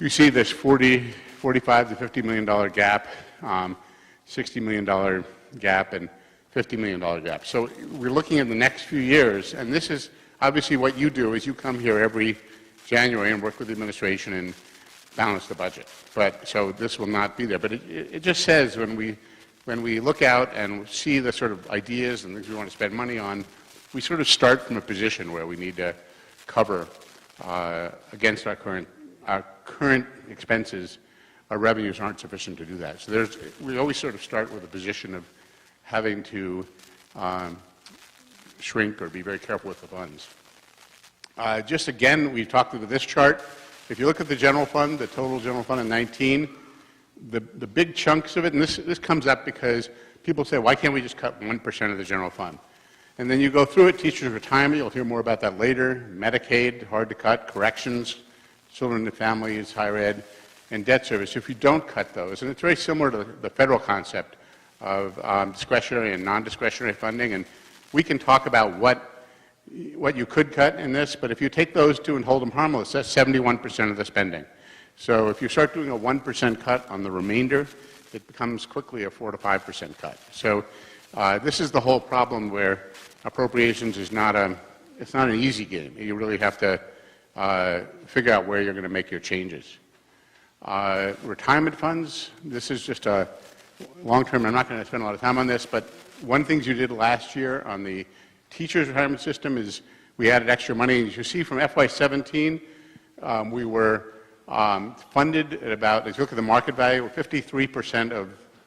you see this $45 to $50 million gap, $60 million gap, and $50 million gap. So we're looking at the next few years, and this is obviously what you do is you come here every January and work with the administration and balance the budget. So this will not be there. But it just says when we look out and see the sort of ideas and things we want to spend money on, we sort of start from a position where we need to cover against our current expenses. Our revenues aren't sufficient to do that. So we always sort of start with a position of having to shrink or be very careful with the funds. Just again, we've talked about this chart. If you look at the general fund, the total general fund in 19, the big chunks of it, and this comes up because people say, why can't we just cut 1% of the general fund? And then you go through it, teachers' retirement, you'll hear more about that later, Medicaid, hard to cut, corrections, children and families, higher ed, and debt service, if you don't cut those, and it's very similar to the federal concept of discretionary and non-discretionary funding, and we can talk about what you could cut in this, but if you take those two and hold them harmless, that's 71% of the spending. So if you start doing a 1% cut on the remainder, it becomes quickly a 4 to 5% cut. So this is the whole problem where appropriations is it's not an easy game. You really have to figure out where you're going to make your changes. Retirement funds, this is just a long-term, I'm not going to spend a lot of time on this, but one thing you did last year on the teachers' retirement system is we added extra money. As you see from FY17, we were funded at about, if you look at the market value, 53%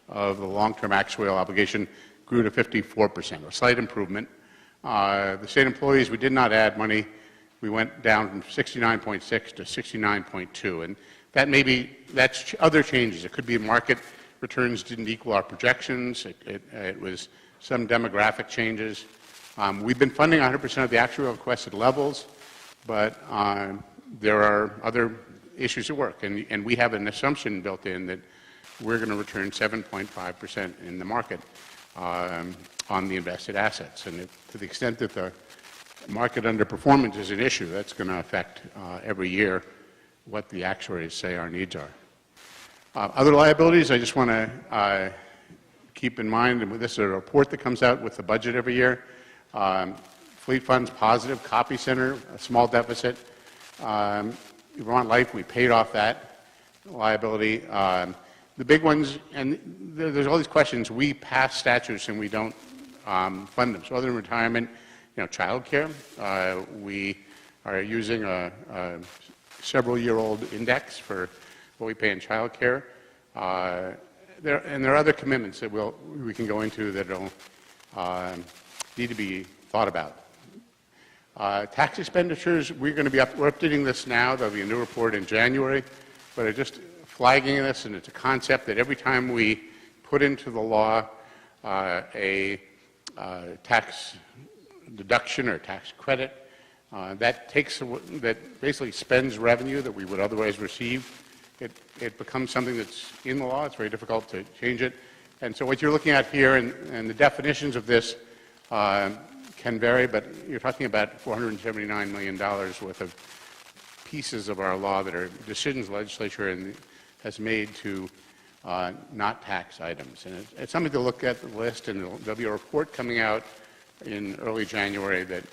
of the long-term actuarial obligation grew to 54%, a slight improvement. The state employees, we did not add money. We went down from 69.6 to 69.2, and that's other changes. It could be market returns didn't equal our projections. It was some demographic changes. We've been funding 100% of the actuarial requested levels, but there are other issues at work, and we have an assumption built in that we're going to return 7.5% in the market on the invested assets. And to the extent that the market underperformance is an issue, that's going to affect every year what the actuaries say our needs are. Other liabilities, I just want to keep in mind, and this is a report that comes out with the budget every year. Fleet funds positive, copy center, a small deficit. Vermont Life, we paid off that liability. The big ones, and there's all these questions, we pass statutes and we don't fund them. So other than retirement, child care, we are using a several-year-old index for what we pay in child care. There are other commitments that we can go into that will need to be thought about. Tax expenditures, we're updating this now. There'll be a new report in January, but I'm just flagging this, and it's a concept that every time we put into the law a tax deduction or tax credit, that basically spends revenue that we would otherwise receive. It becomes something that's in the law. It's very difficult to change it. And so what you're looking at here, and the definitions of this can vary, but you're talking about $479 million worth of pieces of our law that are decisions the legislature has made to not tax items. And it's something to look at the list, and there'll be a report coming out in early January that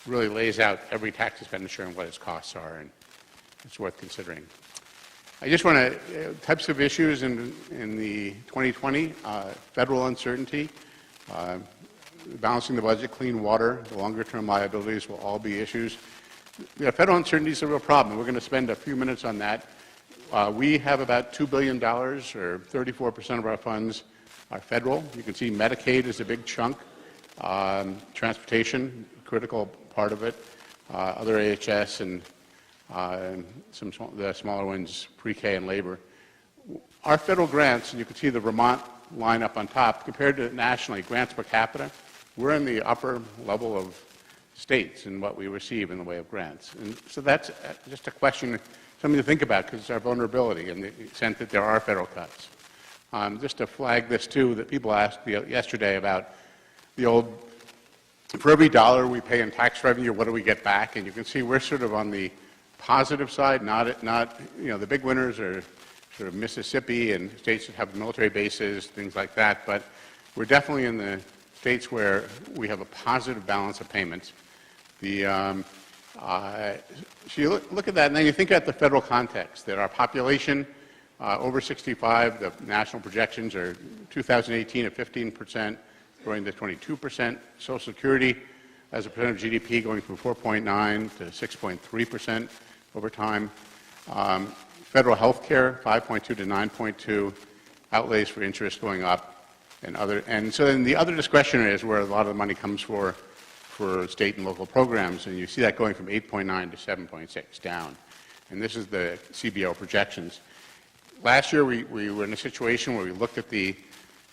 really lays out every tax expenditure and what its costs are, and it's worth considering. I just want to, types of issues in the 2020, federal uncertainty, balancing the budget, clean water, the longer-term liabilities will all be issues. Federal uncertainty is a real problem. We're going to spend a few minutes on that. We have about $2 billion, or 34% of our funds are federal. You can see Medicaid is a big chunk, transportation, critical part of it, other AHS, and the smaller ones, pre-K and labor. Our federal grants, and you can see the Vermont line up on top, compared to nationally, grants per capita, we're in the upper level of states in what we receive in the way of grants. And so that's just a question, something to think about, because it's our vulnerability and the extent that there are federal cuts. Just to flag this too, that people asked yesterday about the old, for every dollar we pay in tax revenue, what do we get back? And you can see we're sort of on the positive side, not the big winners are sort of Mississippi and states that have military bases, things like that, but we're definitely in the states where we have a positive balance of payments. So you look at that, and then you think about the federal context, that our population over 65, the national projections are 2018 at 15%, growing to 22%. Social Security as a percent of GDP going from 4.9 to 6.3% over time. Federal health care, 5.2 to 9.2, outlays for interest going up, and so then the other discretionary is where a lot of the money comes for state and local programs, and you see that going from 8.9 to 7.6 down. And this is the CBO projections. Last year we were in a situation where we looked at the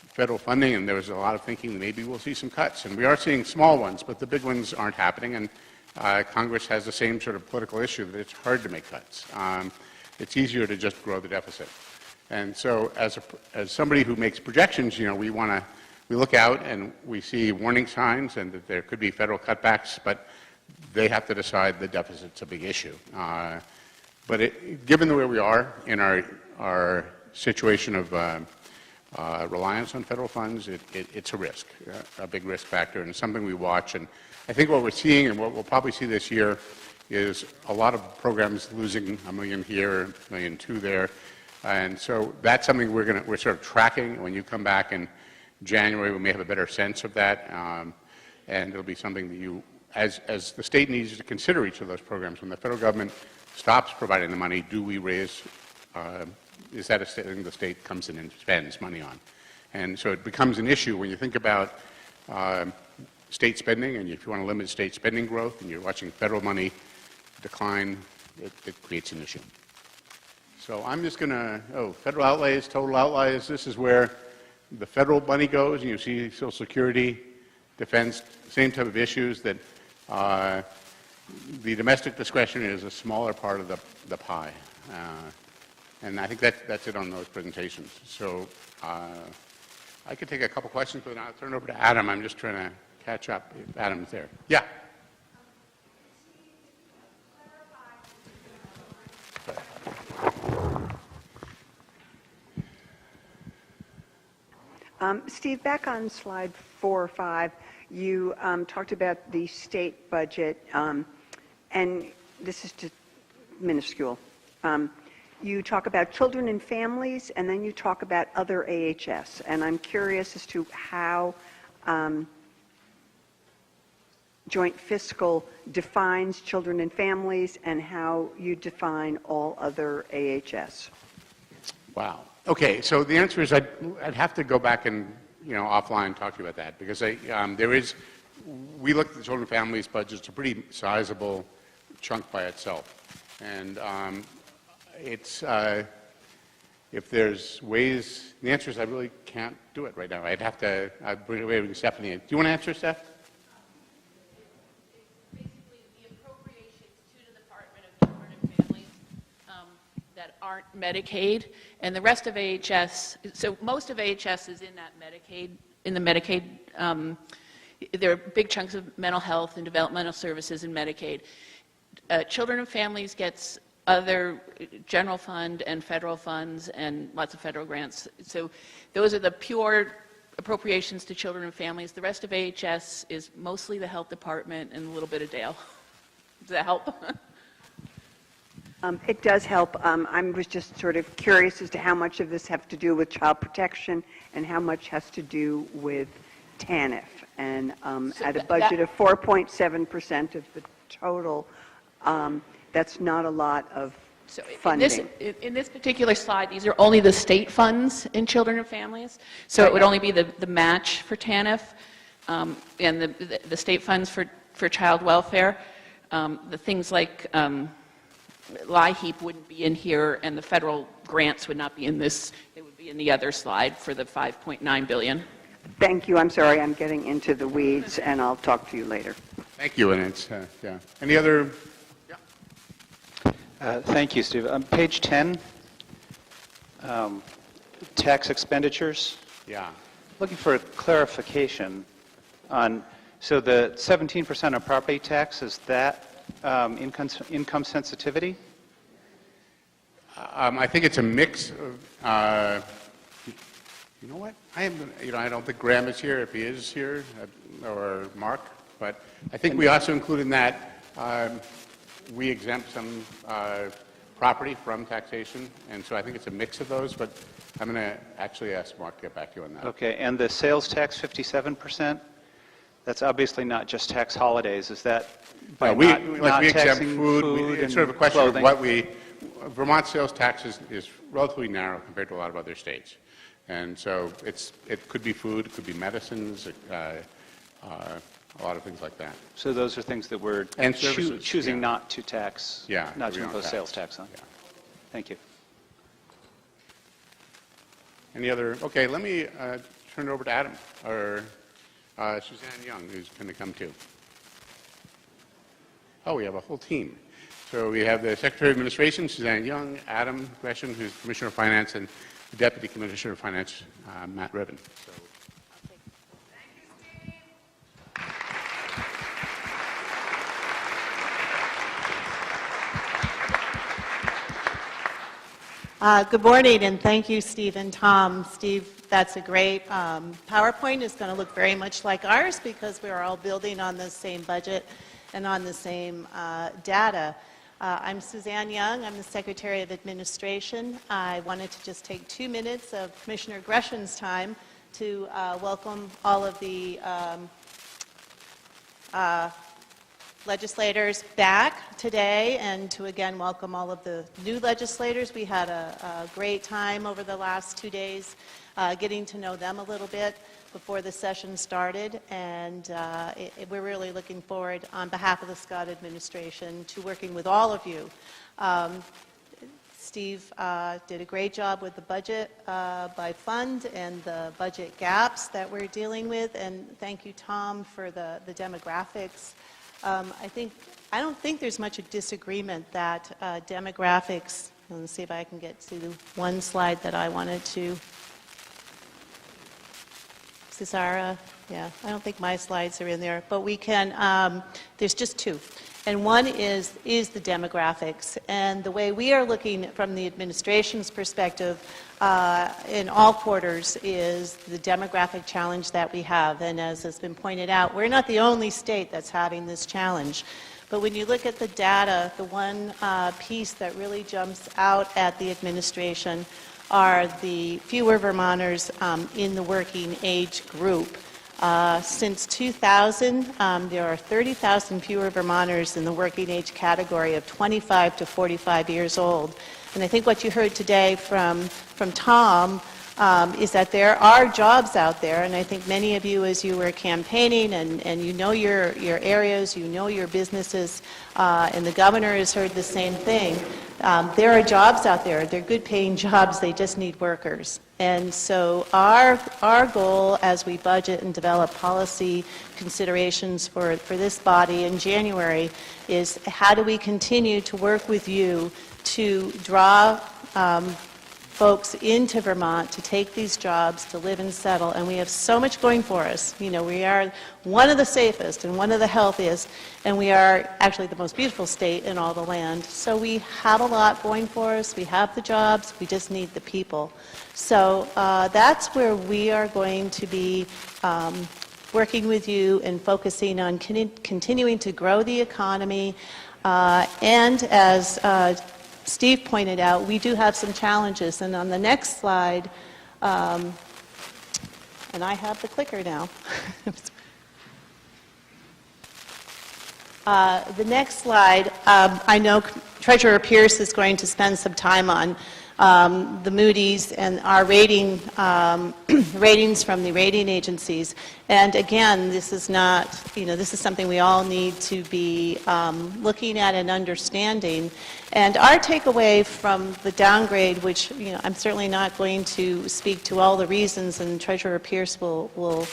federal funding, and there was a lot of thinking maybe we'll see some cuts, and we are seeing small ones, but the big ones aren't happening, and Congress has the same sort of political issue that it's hard to make cuts. it's easier to just grow the deficit. And so as somebody who makes projections, you know, we look out and we see warning signs and that there could be federal cutbacks, but they have to decide the deficit's a big issue. But given where we are in our situation of reliance on federal funds, it's a risk, a big risk factor, and it's something we watch. And I think what we're seeing and what we'll probably see this year is a lot of programs losing $1 million here, $1.2 million there. And so that's something we're sort of tracking. When you come back in January, we may have a better sense of that. And it'll be something that as the state needs to consider each of those programs. When the federal government stops providing the money, do we raise, is that a thing the state comes in and spends money on? And so it becomes an issue when you think about state spending, and if you want to limit state spending growth and you're watching federal money decline, it creates an issue. So I'm just going to, federal outlays, total outlays, this is where the federal money goes, and you see Social Security, defense, same type of issues that the domestic discretionary is a smaller part of the pie. And I think that's it on those presentations. So I could take a couple questions, but I'll turn it over to Adam. I'm just trying to catch up if Adam's there. Yeah. Steve, back on slide 4 or 5, you talked about the state budget, and this is just minuscule. You talk about children and families, and then you talk about other AHS, and I'm curious as to how joint fiscal defines children and families and how you define all other AHS. Wow. Okay, so the answer is I'd have to go back and, offline and talk to you about that, because we looked at the children and families budget. It's a pretty sizable chunk by itself. And if there's ways, the answer is I really can't do it right now. I'd have to, I'd bring it away with Stephanie. Do you want to answer, Steph? Aren't Medicaid, and the rest of AHS, so most of AHS is in that Medicaid, there are big chunks of mental health and developmental services in Medicaid. Children and Families gets other general fund and federal funds and lots of federal grants. So those are the pure appropriations to children and families. The rest of AHS is mostly the health department and a little bit of Dale. Does that help? It does help. I was just sort of curious as to how much of this has to do with child protection and how much has to do with TANF. And at a budget of 4.7% of the total, that's not a lot of funding. In this particular slide, these are only the state funds in children and families. So it would only be the match for TANF and the state funds for child welfare. The things like LIHEAP wouldn't be in here, and the federal grants would not be in this. They would be in the other slide for the $5.9 billion. Thank you. I'm sorry. I'm getting into the weeds, and I'll talk to you later. Thank you. And it's, yeah. Any other? Yeah. Thank you, Steve. On page 10, tax expenditures. Yeah. Looking for a clarification on, so the 17% of property tax, is that income sensitivity? I think it's a mix of, you know what? I don't think Graham is here, if he is here, or Mark, but I think we also include in that, we exempt some property from taxation, and so I think it's a mix of those, but I'm going to actually ask Mark to get back to you on that. Okay, and the sales tax, 57%? That's obviously not just tax holidays. Is that by we not exempt taxing food it's and sort of a question clothing? of Vermont sales tax is relatively narrow compared to a lot of other states. And so it could be food, it could be medicines, a lot of things like that. So those are things that we're And services, choosing yeah. not to tax, not to we don't impose tax. sales tax on. Yeah. Thank you. Any other? Okay, let me turn it over to Adam, or Susanne Young, who's going to come too. Oh, we have a whole team. So we have the Secretary of Administration, Susanne Young, Adam Greshin, who's Commissioner of Finance, and the Deputy Commissioner of Finance, Matt Ribbon. So, good morning, and thank you, Steve and Tom. Steve, that's a great PowerPoint. It's going to look very much like ours because we're all building on the same budget and on the same data. I'm Susanne Young. I'm the Secretary of Administration. I wanted to just take 2 minutes of Commissioner Greshin's time to welcome all of the legislators back today and to again welcome all of the new legislators. We had a great time over the last 2 days getting to know them a little bit before the session started, and we're really looking forward on behalf of the Scott administration to working with all of you. Steve did a great job with the budget by fund and the budget gaps that we're dealing with, and thank you, Tom, for the demographics. I don't think there's much of disagreement that demographics, let's see if I can get to one slide that I wanted to. Cesara, yeah, I don't think my slides are in there, but we can, there's just two. And one is the demographics. And the way we are looking from the administration's perspective in all quarters is the demographic challenge that we have. And as has been pointed out, we're not the only state that's having this challenge. But when you look at the data, the one piece that really jumps out at the administration are the fewer Vermonters in the working age group. Since 2000, there are 30,000 fewer Vermonters in the working age category of 25 to 45 years old. And I think what you heard today from Tom is that there are jobs out there, and I think many of you, as you were campaigning and you know your areas, you know your businesses, and the governor has heard the same thing, there are jobs out there. They're good paying jobs, they just need workers. And so our goal as we budget and develop policy considerations for this body in January is how do we continue to work with you to draw folks into Vermont to take these jobs, to live and settle, and we have so much going for us. You know, we are one of the safest and one of the healthiest, and we are actually the most beautiful state in all the land. So we have a lot going for us. We have the jobs. We just need the people. So that's where we are going to be working with you and focusing on continuing to grow the economy. And as Steve pointed out, we do have some challenges. And on the next slide, and I have the clicker now. The next slide, I know Treasurer Pierce is going to spend some time on the Moody's and our rating, ratings from the rating agencies. And again, this is not, you know, this is something we all need to be looking at and understanding. And our takeaway from the downgrade, which, you know, I'm certainly not going to speak to all the reasons, and Treasurer Pierce will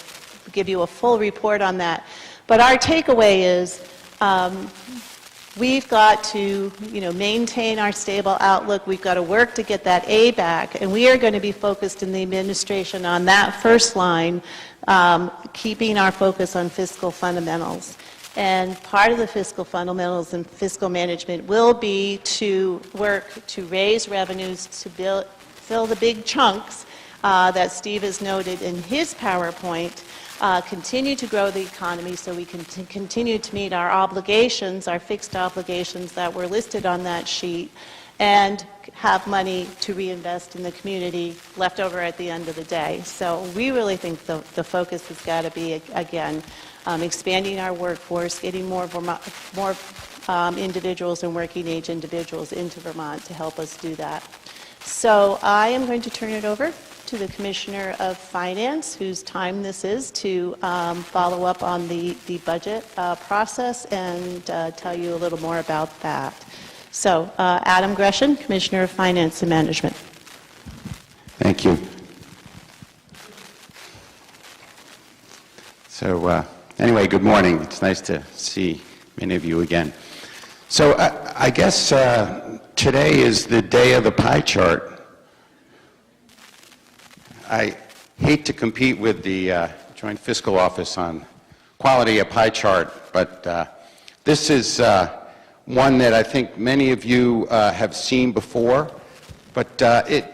give you a full report on that. But our takeaway is we've got to, you know, maintain our stable outlook. We've got to work to get that A back, and we are going to be focused in the administration on that first line, keeping our focus on fiscal fundamentals. And part of the fiscal fundamentals and fiscal management will be to work to raise revenues to fill the big chunks that Steve has noted in his PowerPoint. Continue to grow the economy so we can continue to meet our obligations, our fixed obligations that were listed on that sheet, and have money to reinvest in the community left over at the end of the day. So we really think the focus has got to be, again, expanding our workforce, getting more individuals and working age individuals into Vermont to help us do that. So I am going to turn it over to the Commissioner of Finance, whose time this is, to follow up on the budget process and tell you a little more about that. So, Adam Greshin, Commissioner of Finance and Management. Thank you. So, anyway, good morning. It's nice to see many of you again. So I guess today is the day of the pie chart. I hate to compete with the Joint Fiscal Office on quality of pie chart, but this is one that I think many of you have seen before, but it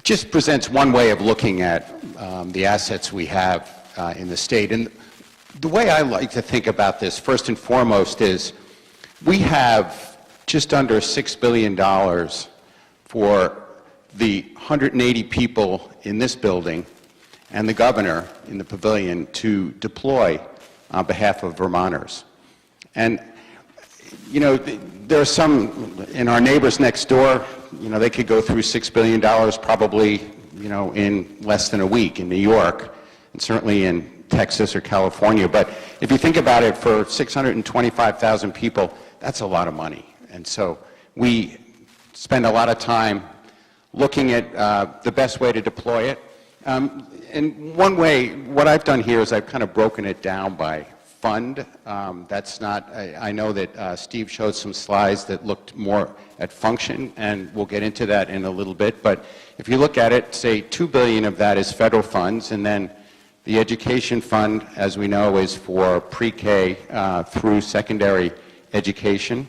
just presents one way of looking at the assets we have in the state. And the way I like to think about this, first and foremost, is we have just under $6 billion for the 180 people in this building and the governor in the pavilion to deploy on behalf of Vermonters. And, you know, there are some in our neighbors next door, you know, they could go through $6 billion probably, you know, in less than a week in New York, and certainly in Texas or California. But if you think about it, for 625,000 people, that's a lot of money. And so we spend a lot of time looking at the best way to deploy it. And one way, what I've done here is I've kind of broken it down by fund. That's not, I know that Steve showed some slides that looked more at function, and we'll get into that in a little bit. But if you look at it, say $2 billion of that is federal funds, and then the education fund, as we know, is for pre-K through secondary education.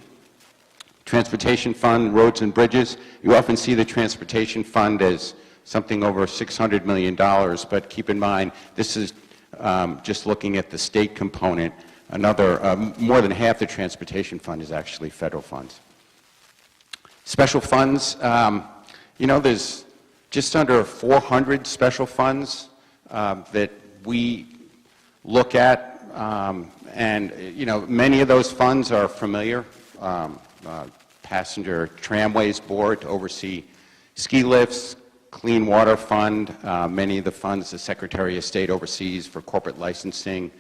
Transportation fund, roads and bridges. You often see the transportation fund as something over $600 million, but keep in mind, this is just looking at the state component. Another, more than half the transportation fund is actually federal funds. Special funds, you know, there's just under 400 special funds that we look at, and, you know, many of those funds are familiar. Passenger Tramways Board to oversee ski lifts, Clean Water Fund, many of the funds the Secretary of State oversees for corporate licensing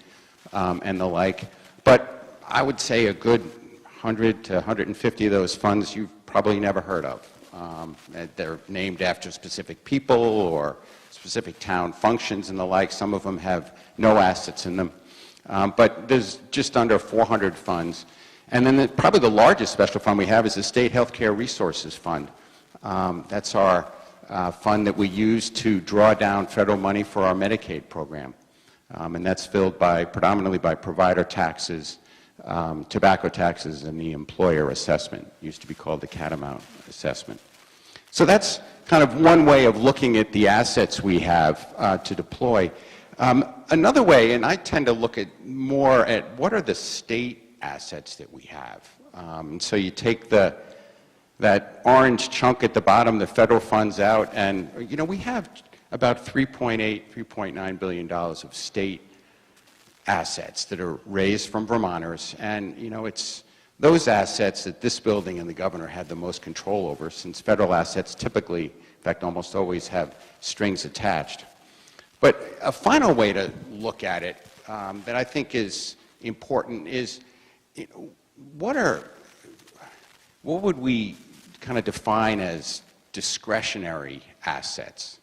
and the like. But I would say a good 100 to 150 of those funds you've probably never heard of. They're named after specific people or specific town functions and the like. Some of them have no assets in them. But there's just under 400 funds. And then probably the largest special fund we have is the State Healthcare Resources Fund. That's our fund that we use to draw down federal money for our Medicaid program. And that's filled predominantly by provider taxes, tobacco taxes, and the employer assessment. It used to be called the Catamount assessment. So that's kind of one way of looking at the assets we have to deploy. Another way, and I tend to look at more at what are the state assets that we have. So you take that orange chunk at the bottom, the federal funds out, and you know we have about $3.9 billion of state assets that are raised from Vermonters, and you know it's those assets that this building and the governor had the most control over, since federal assets typically, in fact almost always, have strings attached. But a final way to look at it that I think is important is, you know, what would we kind of define as discretionary assets?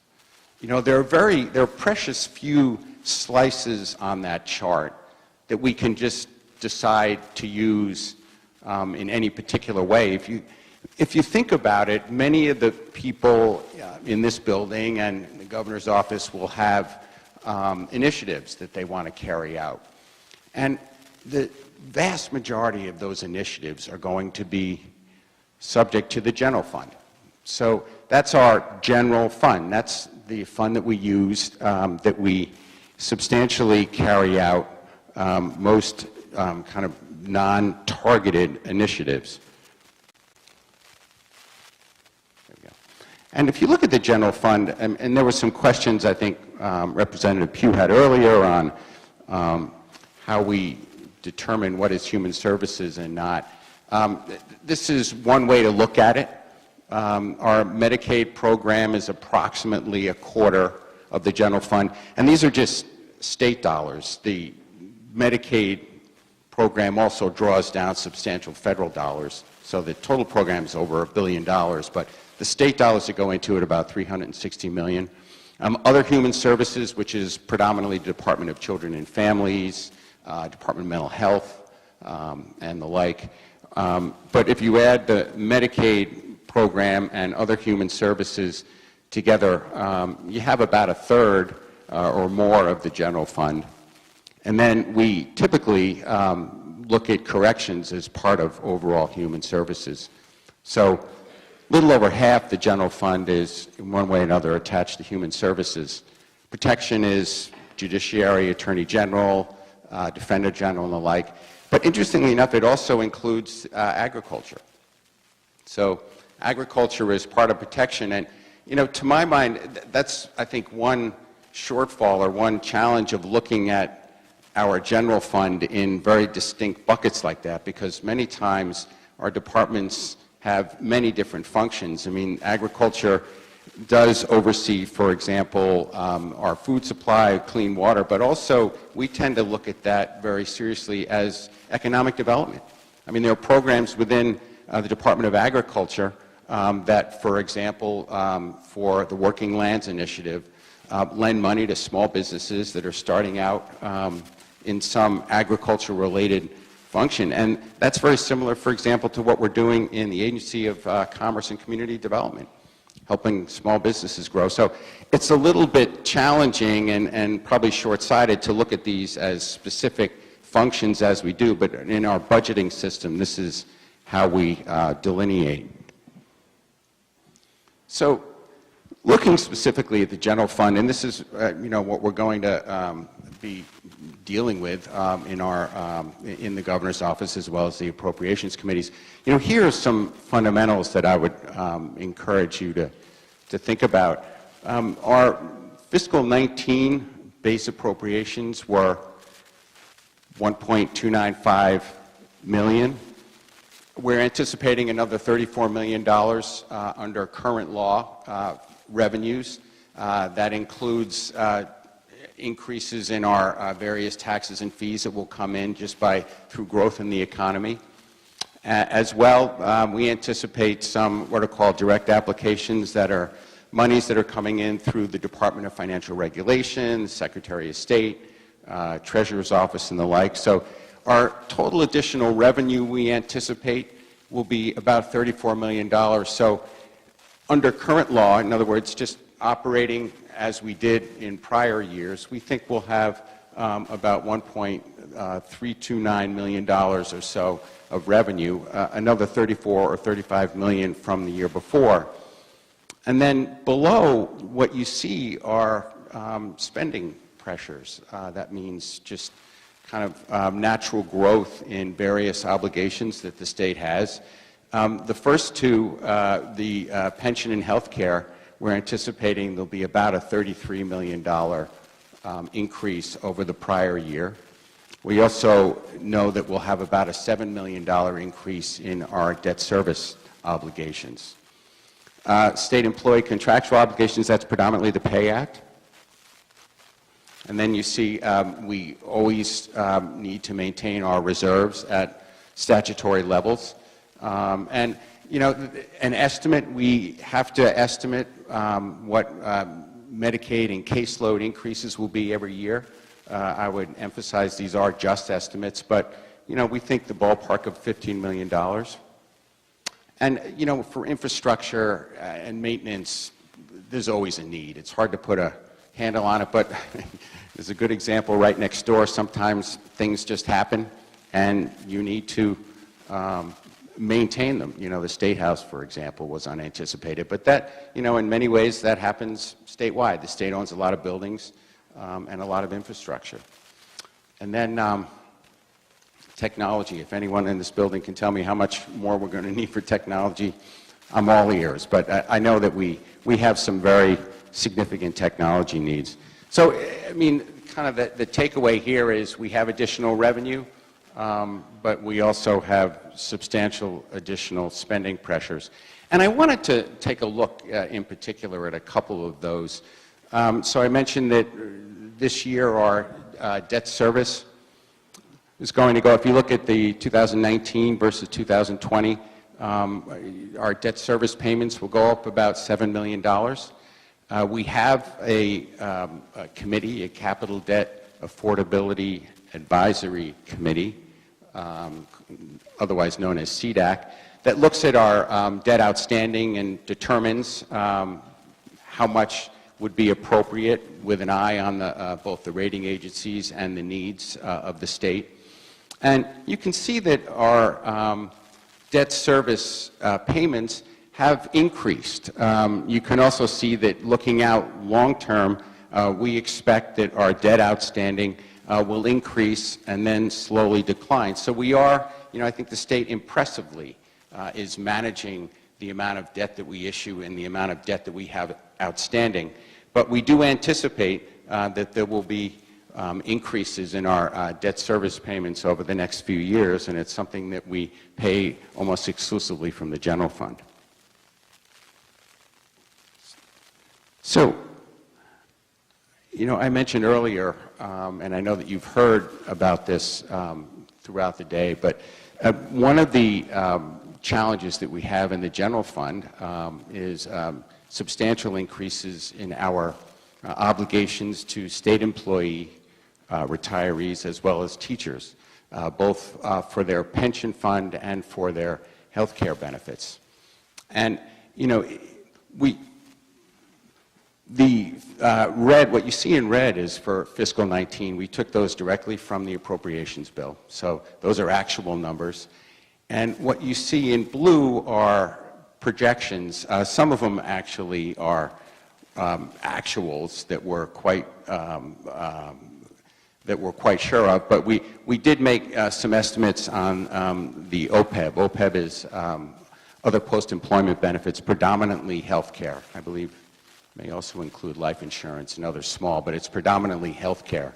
You know, there are precious few slices on that chart that we can just decide to use in any particular way. If you think about it, many of the people in this building and the governor's office will have initiatives that they want to carry out. And the vast majority of those initiatives are going to be subject to the general fund. So that's our general fund. That's the fund that we use, that we substantially carry out most kind of non-targeted initiatives. There we go. And if you look at the general fund, and there were some questions I think Representative Pugh had earlier on how we determine what is human services and not. This is one way to look at it. Our Medicaid program is approximately a quarter of the general fund, and these are just state dollars. The Medicaid program also draws down substantial federal dollars, so the total program is over $1 billion, but the state dollars that go into it about $360 million. Other human services, which is predominantly the Department of Children and Families, Department of Mental Health, and the like. But if you add the Medicaid program and other human services together, you have about a third or more of the general fund. And then we typically look at corrections as part of overall human services. So a little over half the general fund is, in one way or another, attached to human services. Protection is judiciary, attorney general, defender general, and the like. But interestingly enough, it also includes agriculture. So agriculture is part of protection. And, you know, to my mind, that's, I think, one shortfall or one challenge of looking at our general fund in very distinct buckets like that, because many times our departments have many different functions. I mean, agriculture does oversee, for example, our food supply, clean water, but also we tend to look at that very seriously as economic development. I mean, there are programs within the Department of Agriculture that, for example, for the Working Lands Initiative, lend money to small businesses that are starting out in some agriculture-related function. And that's very similar, for example, to what we're doing in the Agency of Commerce and Community Development, helping small businesses grow. So it's a little bit challenging and probably short-sighted to look at these as specific functions as we do, but in our budgeting system, this is how we delineate. So looking specifically at the general fund, and this is you know, what we're going to be dealing with in the governor's office as well as the appropriations committees. You know, here are some fundamentals that I would encourage you to think about. Our fiscal 19 base appropriations were $1.295 million. We're anticipating another $34 million under current law revenues. That includes increases in our various taxes and fees that will come in just through growth in the economy. As well, we anticipate some what are called direct applications that are monies that are coming in through the Department of Financial Regulation, the Secretary of State, Treasurer's Office, and the like. So our total additional revenue we anticipate will be about $34 million. So under current law, in other words, just operating as we did in prior years, we think we'll have about $1.329 million or so of revenue, another 34 or 35 million from the year before. And then below, what you see are spending pressures. That means just kind of natural growth in various obligations that the state has. The first two, the pension and health care, we're anticipating there'll be about a $33 million increase over the prior year. We also know that we'll have about a $7 million increase in our debt service obligations. State employee contractual obligations, that's predominantly the Pay Act. And then you see we always need to maintain our reserves at statutory levels. And, you know, an estimate, we have to estimate what Medicaid and caseload increases will be every year. I would emphasize these are just estimates, but, you know, we think the ballpark of $15 million. And, you know, for infrastructure and maintenance, there's always a need. It's hard to put a handle on it, but there's a good example right next door. Sometimes things just happen, and you need to maintain them. You know, the State House, for example, was unanticipated. But that, you know, in many ways, that happens statewide. The state owns a lot of buildings and a lot of infrastructure. And then technology. If anyone in this building can tell me how much more we're going to need for technology, I'm all ears. But I know that we have some very significant technology needs. So, I mean, kind of the takeaway here is we have additional revenue, but we also have substantial additional spending pressures. And I wanted to take a look in particular at a couple of those. So I mentioned that this year our debt service is going to go, if you look at the 2019 versus 2020, our debt service payments will go up about $7 million. We have a committee, a capital debt affordability advisory committee, otherwise known as CDAC, that looks at our debt outstanding and determines how much would be appropriate with an eye on both the rating agencies and the needs of the state. And you can see that our debt service payments have increased. You can also see that looking out long-term, we expect that our debt outstanding will increase and then slowly decline. So we are, I think the state impressively is managing the amount of debt that we issue and the amount of debt that we have outstanding. But we do anticipate that there will be increases in our debt service payments over the next few years, and it's something that we pay almost exclusively from the general fund. So, I mentioned earlier, and I know that you've heard about this throughout the day, but one of the challenges that we have in the general fund is substantial increases in our obligations to state employee retirees as well as teachers, both for their pension fund and for their health care benefits. And, what you see in red is for fiscal 19. We took those directly from the appropriations bill. So those are actual numbers. And what you see in blue are projections. Some of them actually are actuals that we're quite sure of. But we did make some estimates on the OPEB. OPEB is other post-employment benefits, predominantly health care. I believe may also include life insurance and others small, but it's predominantly health care.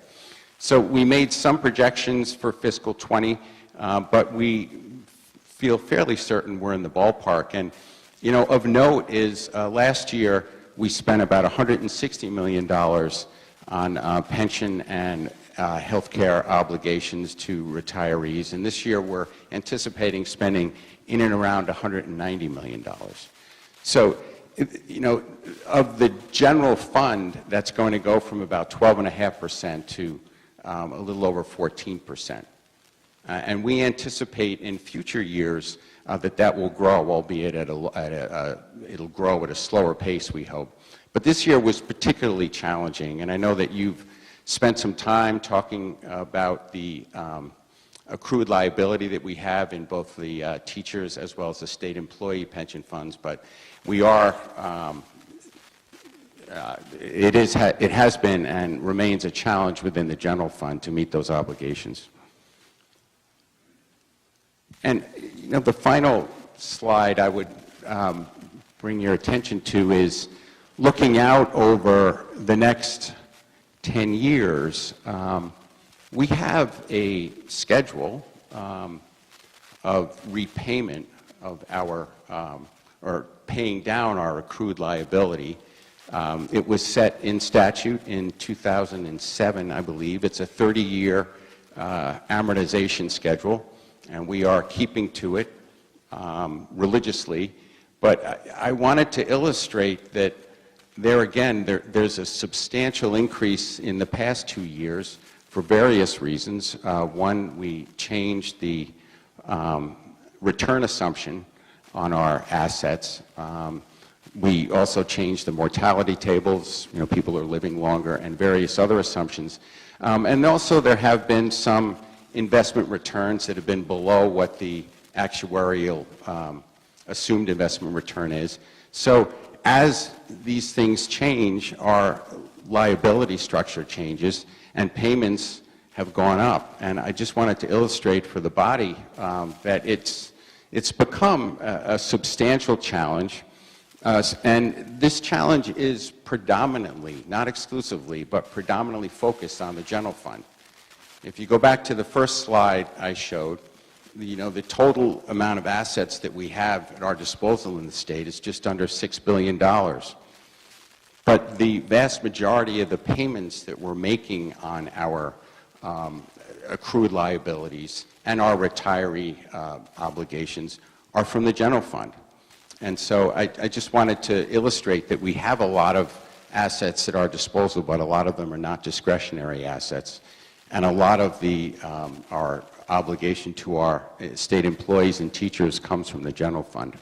So we made some projections for fiscal 20, but we feel fairly certain we're in the ballpark. And, of note is last year we spent about $160 million on pension and health care obligations to retirees. And this year we're anticipating spending in and around $190 million. So, of the general fund, that's going to go from about 12.5% to a little over 14%. And we anticipate in future years that will grow, albeit it'll grow at a slower pace, we hope. But this year was particularly challenging, and I know that you've spent some time talking about the accrued liability that we have in both the teachers as well as the state employee pension funds, but we are, it has been and remains a challenge within the general fund to meet those obligations. And the final slide I would bring your attention to is looking out over the next 10 years. We have a schedule of repayment of our, or paying down our accrued liability. It was set in statute in 2007, I believe. It's a 30-year amortization schedule, and we are keeping to it religiously. But I wanted to illustrate that there's a substantial increase in the past 2 years for various reasons. One, we changed the return assumption on our assets. We also changed the mortality tables. People are living longer, and various other assumptions. And also there have been some investment returns that have been below what the actuarial assumed investment return is. So as these things change, our liability structure changes, and payments have gone up. And I just wanted to illustrate for the body that it's become a substantial challenge. And this challenge is predominantly, not exclusively, but predominantly focused on the general fund. If you go back to the first slide I showed, the total amount of assets that we have at our disposal in the state is just under $6 billion. But the vast majority of the payments that we're making on our accrued liabilities and our retiree obligations are from the general fund. And so I just wanted to illustrate that we have a lot of assets at our disposal, but a lot of them are not discretionary assets. And a lot of our obligation to our state employees and teachers comes from the general fund.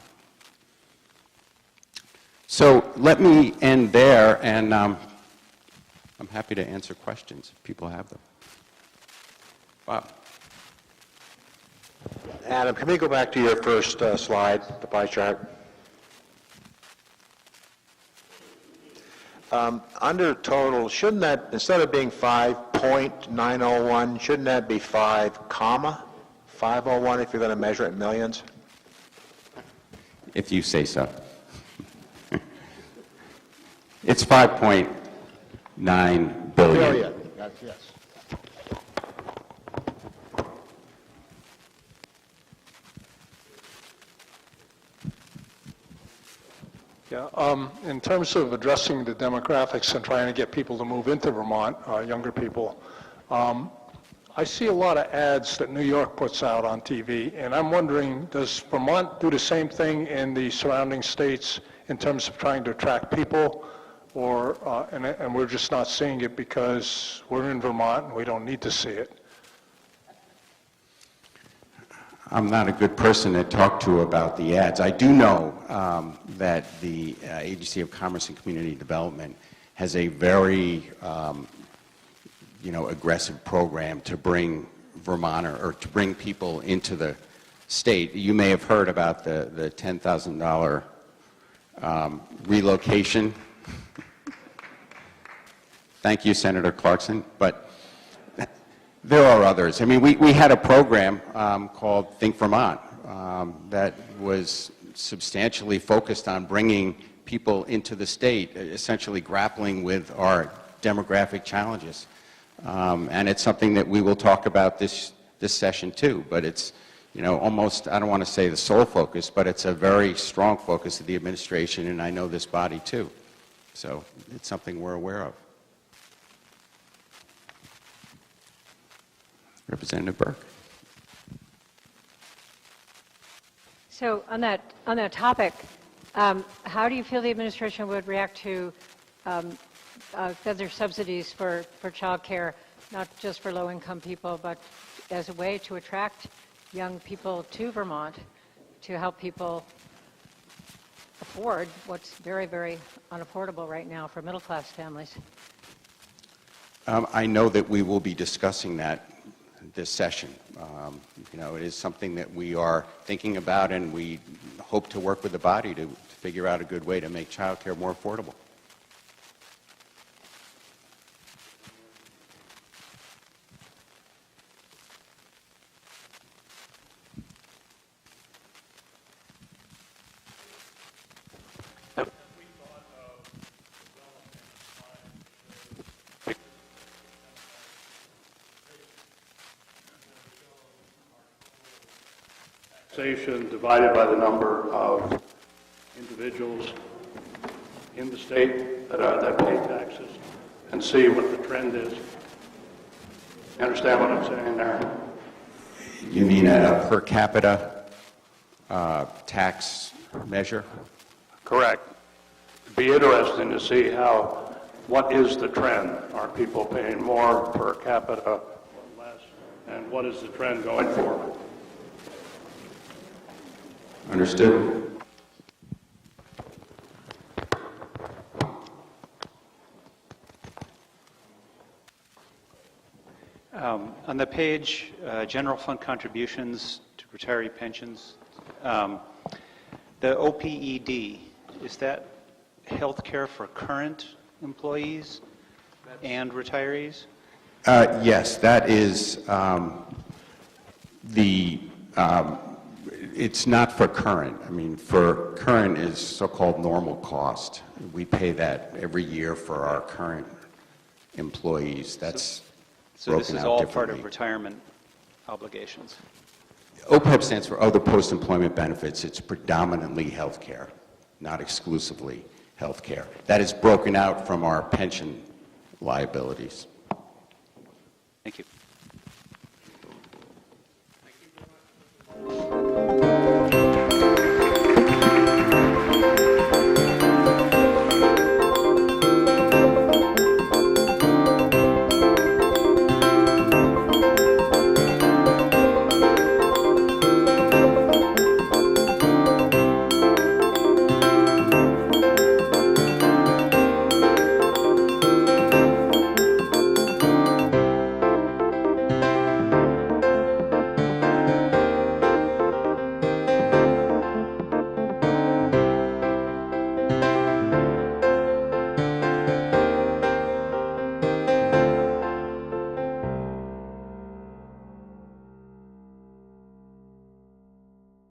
So let me end there, and I'm happy to answer questions if people have them. Bob. Adam, can we go back to your first slide, the pie chart? Under total, shouldn't that, instead of being 5.901, shouldn't that be 5,501 if you're going to measure it in millions? If you say so. It's 5.9 billion. Billion. That's, yes. Yeah, in terms of addressing the demographics and trying to get people to move into Vermont, younger people, I see a lot of ads that New York puts out on TV, and I'm wondering, does Vermont do the same thing in the surrounding states in terms of trying to attract people, or and we're just not seeing it because we're in Vermont and we don't need to see it? I'm not a good person to talk to about the ads. I do know that the Agency of Commerce and Community Development has a very, aggressive program to bring or to bring people into the state. You may have heard about the $10,000 relocation. Thank you, Senator Clarkson. But there are others. I mean, we had a program called Think Vermont that was substantially focused on bringing people into the state, essentially grappling with our demographic challenges. And it's something that we will talk about this session too, but it's, almost, I don't want to say the sole focus, but it's a very strong focus of the administration, and I know this body too. So it's something we're aware of. Representative Burke. So on that topic, how do you feel the administration would react to further subsidies for child care, not just for low-income people, but as a way to attract young people to Vermont, to help people afford what's very, very unaffordable right now for middle-class families? I know that we will be discussing that this session. It is something that we are thinking about, and we hope to work with the body to figure out a good way to make child care more affordable. Taxation divided by the number of individuals in the state that pay taxes, and see what the trend is. You understand what I'm saying there? You mean a per capita tax measure? Correct. It'd be interesting to see what is the trend? Are people paying more per capita or less? And what is the trend going forward? Understood. On the page, general fund contributions to retiree pensions, the OPED, is that health care for current employees and retirees? Yes, that is it's not for current. I mean, for current is so-called normal cost. We pay that every year for our current employees. That's So this broken is out all part differently. of retirement obligations? OPEB stands for Other Post-Employment Benefits. It's predominantly health care, not exclusively health care. That is broken out from our pension liabilities. Thank you.